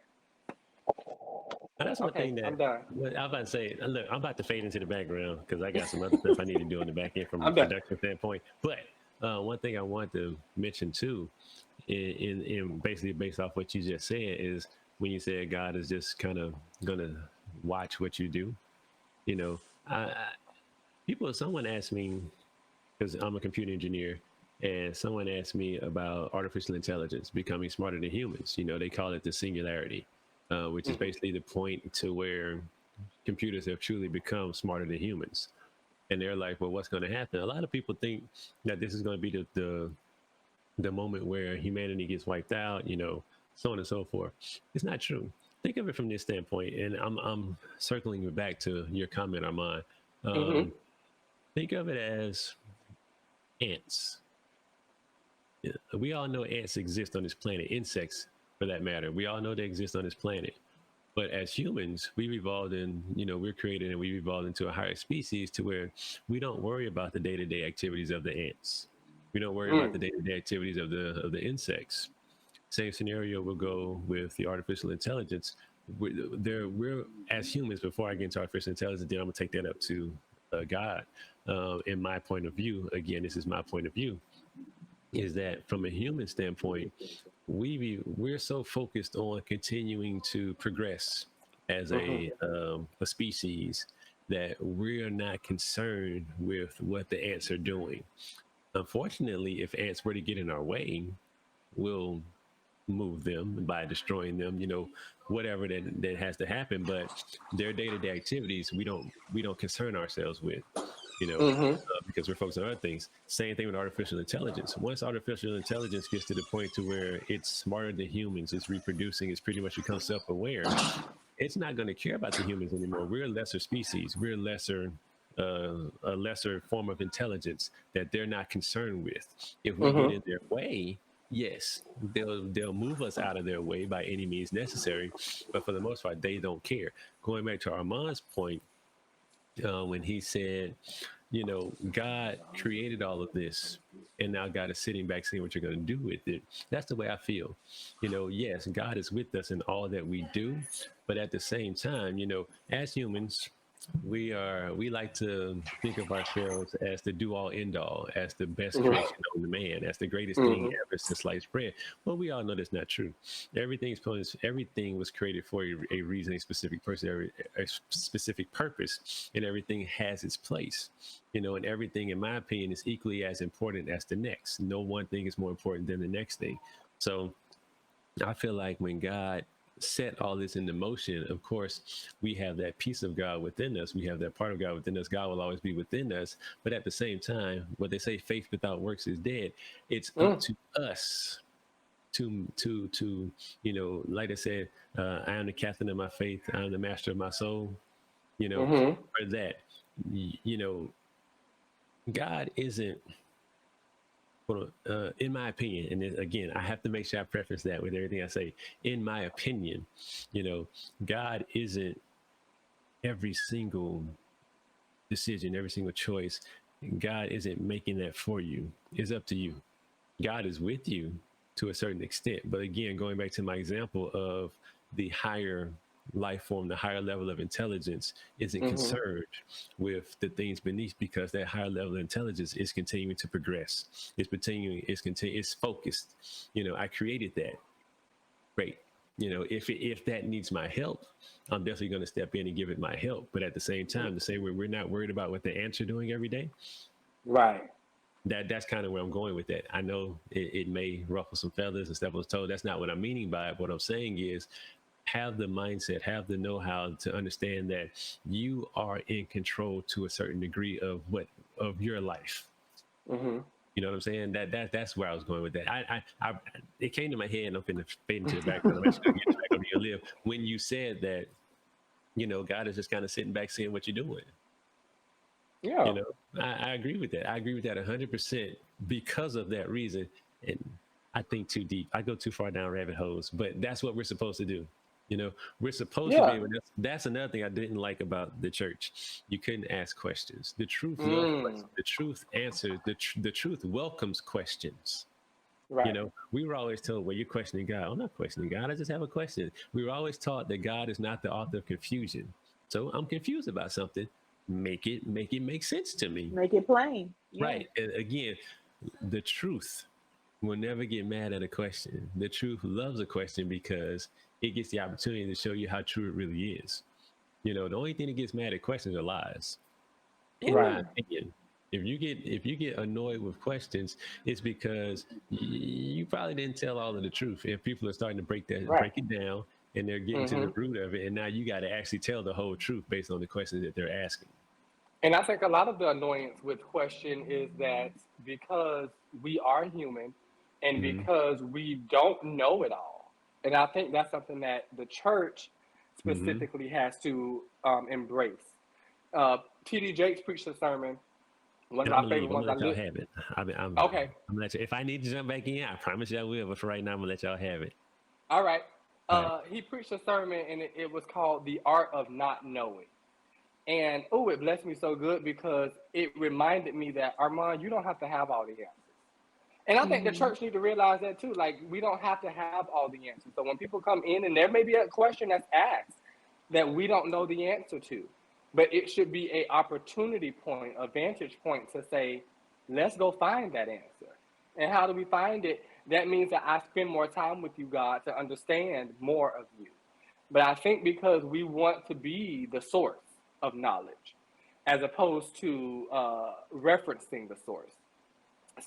and that's one Okay, thing I'm that done. I'm about to say. Look, I'm about to fade into the background because I got some other stuff I need to do in the back end from a I'm done. production standpoint. But one thing I want to mention too, in basically based off what you just said, is when you said God is just kind of gonna watch what you do. You know, someone asked me, because I'm a computer engineer, and someone asked me about artificial intelligence becoming smarter than humans. You know, they call it the singularity, which is Mm-hmm. basically the point to where computers have truly become smarter than humans. And they're like, well, what's going to happen? A lot of people think that this is going to be the moment where humanity gets wiped out, you know, so on and so forth. It's not true. Think of it from this standpoint, and I'm circling back to your comment, Armand. Mm-hmm. Um, think of it as ants. Yeah, we all know ants exist on this planet, insects for that matter. We all know they exist on this planet. But as humans, we've evolved we're created and we've evolved into a higher species to where we don't worry about the day-to-day activities of the ants. We don't worry about the day-to-day activities of the insects. Same scenario will go with the artificial intelligence. We're as humans. Before I get into artificial intelligence, then I'm gonna take that up to God. In my point of view, again, this is my point of view, is that from a human standpoint, we're so focused on continuing to progress as Mm-hmm. a species that we're not concerned with what the ants are doing. Unfortunately, if ants were to get in our way, we'll move them by destroying them, you know, whatever that has to happen. But their day-to-day activities we don't concern ourselves with, you know, Mm-hmm. because we're focused on other things. Same thing with artificial intelligence. Once artificial intelligence gets to the point to where it's smarter than humans, it's reproducing, it's pretty much become self-aware, it's not going to care about the humans anymore. We're a lesser species. We're a lesser form of intelligence that they're not concerned with. If we get Mm-hmm. in their way, yes, they'll move us out of their way by any means necessary. But for the most part, they don't care. Going back to Armand's point, when he said, you know, God created all of this, and now God is sitting back saying what you're going to do with it. That's the way I feel. You know, yes, God is with us in all that we do, but at the same time, you know, as humans, we like to think of ourselves as the do all end all, as the best Mhm. creation on the man, as the greatest thing Mhm. ever since sliced bread. Well, we all know that's not true. Everything was created for a reason, a specific person, a specific purpose, and everything has its place. And everything, in my opinion, is equally as important as the next. No one thing is more important than the next thing. So I feel like when God set all this into motion, of course, we have that piece of God within us. We have that part of God within us. God will always be within us. But at the same time, what they say, faith without works is dead. It's up Mm. to us like I said, I am the captain of my faith. I am the master of my soul. Mhm. For that, you know, God isn't in my opinion, and again, I have to make sure I preface that with everything I say. In my opinion, you know, God isn't every single decision, every single choice. God isn't making that for you. It's up to you. God is with you to a certain extent. But again, going back to my example of the higher life form, the higher level of intelligence isn't Mhm. concerned with the things beneath because that higher level of intelligence is continuing to progress. It's focused. I created that. Great. If that needs my help, I'm definitely going to step in and give it my help. But at the same time, the same way we're not worried about what the ants are doing every day, Right. that's kind of where I'm going with that. I know it may ruffle some feathers and step on toes. That's not what I'm meaning by it. What I'm saying is have the mindset, have the know-how to understand that you are in control to a certain degree of your life. Mhm. You know what I'm saying? That's where I was going with that. I it came to my head, and I'm finna fade into the background. I'm actually gonna get back over your live when you said that. God is just kind of sitting back, seeing what you're doing. Yeah. You know, I agree with that. I agree with that 100% because of that reason. And I think too deep. I go too far down rabbit holes, but that's what we're supposed to do. We're supposed to be Yeah. able. That's another thing I didn't like about the church. You couldn't ask questions. The truth love Mm. questions. The truth answers. The truth welcomes questions. Right. We were always told, well, you're questioning God. I'm not questioning God. I just have a question. We were always taught that God is not the author of confusion. So I'm confused about something. Make it make sense to me. Make it plain. Yeah. Right. And again, the truth will never get mad at a question. The truth loves a question because it gets the opportunity to show you how true it really is. The only thing that gets mad at questions are lies, in Right. my Ooh. opinion. If you get annoyed with questions, it's because you probably didn't tell all of the truth. If people are starting to Right. break it down and they're getting to the Mhm. root of it, and now you got to actually tell the whole truth based on the questions that they're asking. And I think a lot of the annoyance with question is that because we are human and Mm-hmm. because we don't know it all. And I think that's something that the church Mm-hmm. specifically has to embrace. T.D. Jakes preached a sermon, one of And I'm my gonna favorite leave. I'm ones. gonna let y'all have it. Okay, I'm gonna let you. If I need to jump back in, I promise you I will. But for right now, I'm gonna let y'all have it. all right. All right. He preached a sermon and it was called The Art of Not Knowing. And oh, it blessed me so good because it reminded me that Armand, you don't have to have all the answers. And I think the Mm-hmm. church need to realize that too. Like we don't have to have all the answers. So when people come in and there may be a question that's asked that we don't know the answer to, but it should be a opportunity point, a vantage point to say, let's go find that answer. And how do we find it? That means that I spend more time with you, God, to understand more of you. But I think because we want to be the source of knowledge as opposed to referencing the source.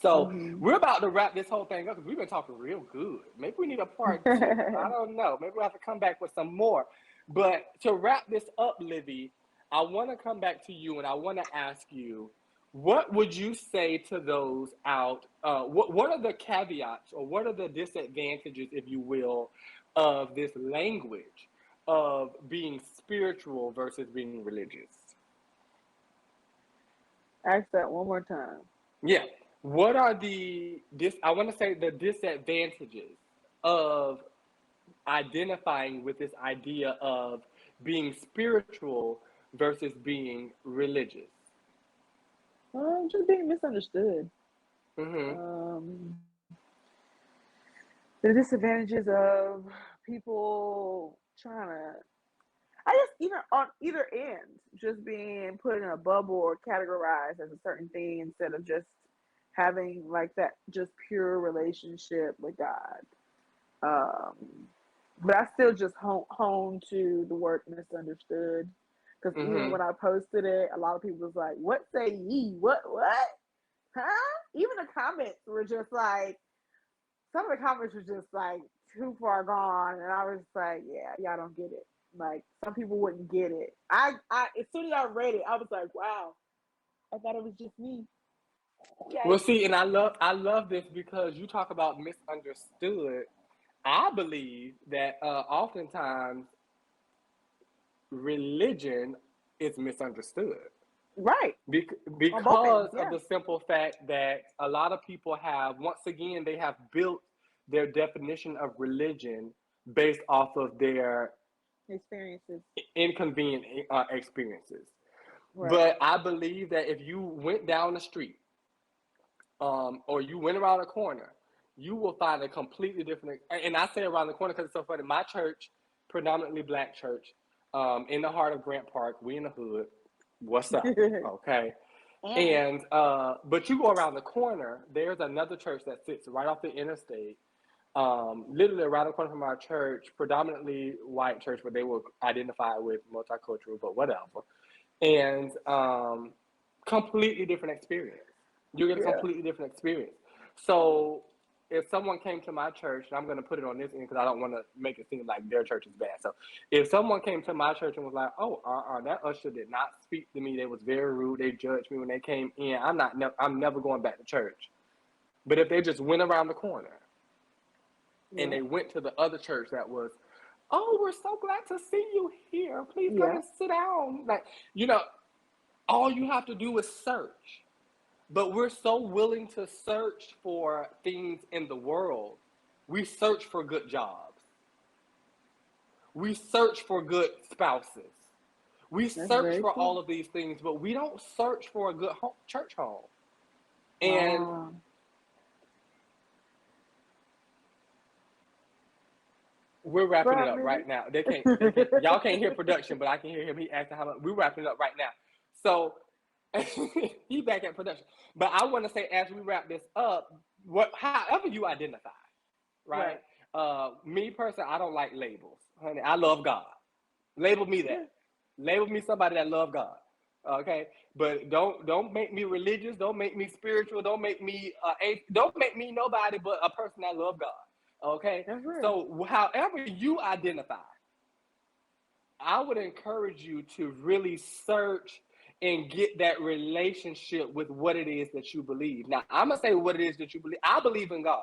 So Mm-hmm. we're about to wrap this whole thing up because we've been talking real good. Maybe we need a part 2. I don't know. Maybe we'll have to come back with some more. But to wrap this up, Livy, I want to come back to you and I want to ask you, what would you say to those out? What are the caveats or what are the disadvantages, if you will, of this language of being spiritual versus being religious? Ask that one more time. Yeah. What are I want to say the disadvantages of identifying with this idea of being spiritual versus being religious? Just being misunderstood. Mm-hmm. Um, the disadvantages of people trying to. I guess even on either end, just being put in a bubble or categorized as a certain thing instead of just having like that just pure relationship with God. Um, but I still just hone to the word misunderstood. Because even Mm-hmm. when I posted it, a lot of people was like, "What say ye? What? Huh?" Even the comments were just like, some of the comments were just like too far gone, and I was like, "Yeah, y'all don't get it." Like some people wouldn't get it. I as soon as I read it, I was like, "Wow, I thought it was just me." Well, Okay. see, and I love this because you talk about misunderstood. I believe that oftentimes religion is misunderstood. Right. On both Because ends, of yeah. the simple fact that a lot of people have, once again, they have built their definition of religion based off of their Experiences. inconvenient experiences. Right. But I believe that if you went down the street or you went around a corner, you will find a completely different. And I say around the corner because it's so funny. My church, predominantly black church, in the heart of Grant Park, we in the hood. What's up? Okay. And And but you go around the corner, there's another church that sits right off the interstate, literally around the corner from our church, predominantly white church, but they will identify with multicultural, but whatever. And completely different experience. You get a yeah. completely different experience. So if someone came to my church, and I'm going to put it on this end because I don't want to make it seem like their church is bad. So if someone came to my church and was like, "Oh, that usher did not speak to me. They was very rude. They judged me when they came in. I'm never going back to church." But if they just went around the corner and Yeah. they went to the other church that was, "Oh, we're so glad to see you here. Please come Yeah. and sit down." Like, you know, all you have to do is search. But we're so willing to search for things in the world. We search for good jobs. We search for good spouses. We That's search very for true. all of these things, but we don't search for a good church home. And Wow. we're wrapping it But up maybe. right now. They can't, y'all can't hear production, but I can hear him. He asking how much. We're wrapping it up right now. So he back at production. But I want to say, as we wrap this up, however you identify, right? Right. Me personally, I don't like labels, honey. I love God. Label me Yeah. that. Label me somebody that love God. Okay, but don't make me religious. Don't make me spiritual. Don't make me nobody but a person that love God. Okay, That's real. so however you identify, I would encourage you to really search and get that relationship with what it is that you believe. Now, I'm gonna say what it is that you believe. I believe in God.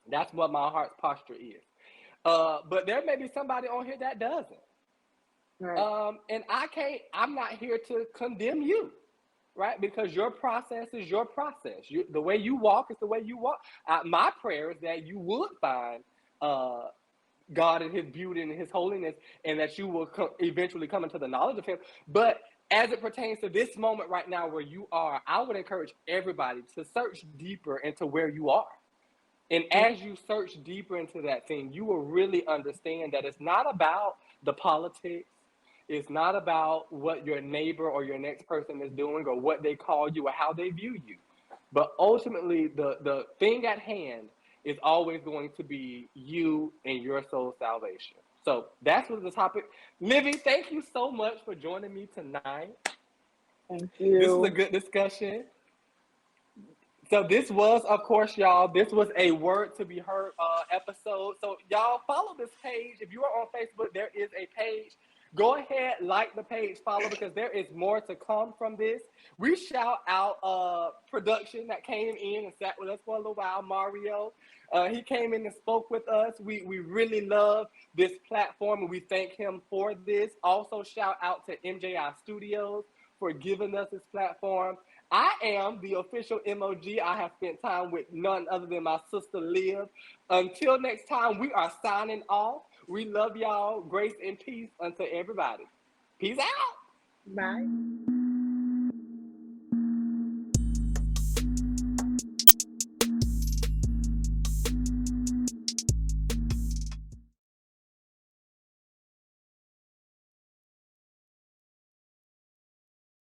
That's what my heart's posture is. But there may be somebody on here that doesn't. Right. And I'm not here to condemn you, right? Because your process is your process. The way you walk is the way you walk. My prayer is that you would find uh, God and his beauty and his holiness, and that you will eventually come into the knowledge of him. But as it pertains to this moment right now where you are, I would encourage everybody to search deeper into where you are. And Yeah. as you search deeper into that thing, you will really understand that it's not about the politics. It's not about what your neighbor or your next person is doing or what they call you or how they view you. But ultimately, the thing at hand is always going to be you and your soul salvation. So that's what the topic. Livy, thank you so much for joining me tonight. Thank This was a you. good discussion. So this was, of course, y'all, this was a word to be heard episode. So y'all follow this page. If you are on Facebook, there is a page. Go ahead, like the page, follow, because there is more to come from this. We shout out production that came in and sat with us for a little while, Mario. He came in and spoke with us. We really love this platform and we thank him for this. Also shout out to MJI Studios for giving us this platform. I am the official MOG. I have spent time with none other than my sister Liv. Until next time, we are signing off. We love y'all. Grace and peace unto everybody. Peace out. Bye.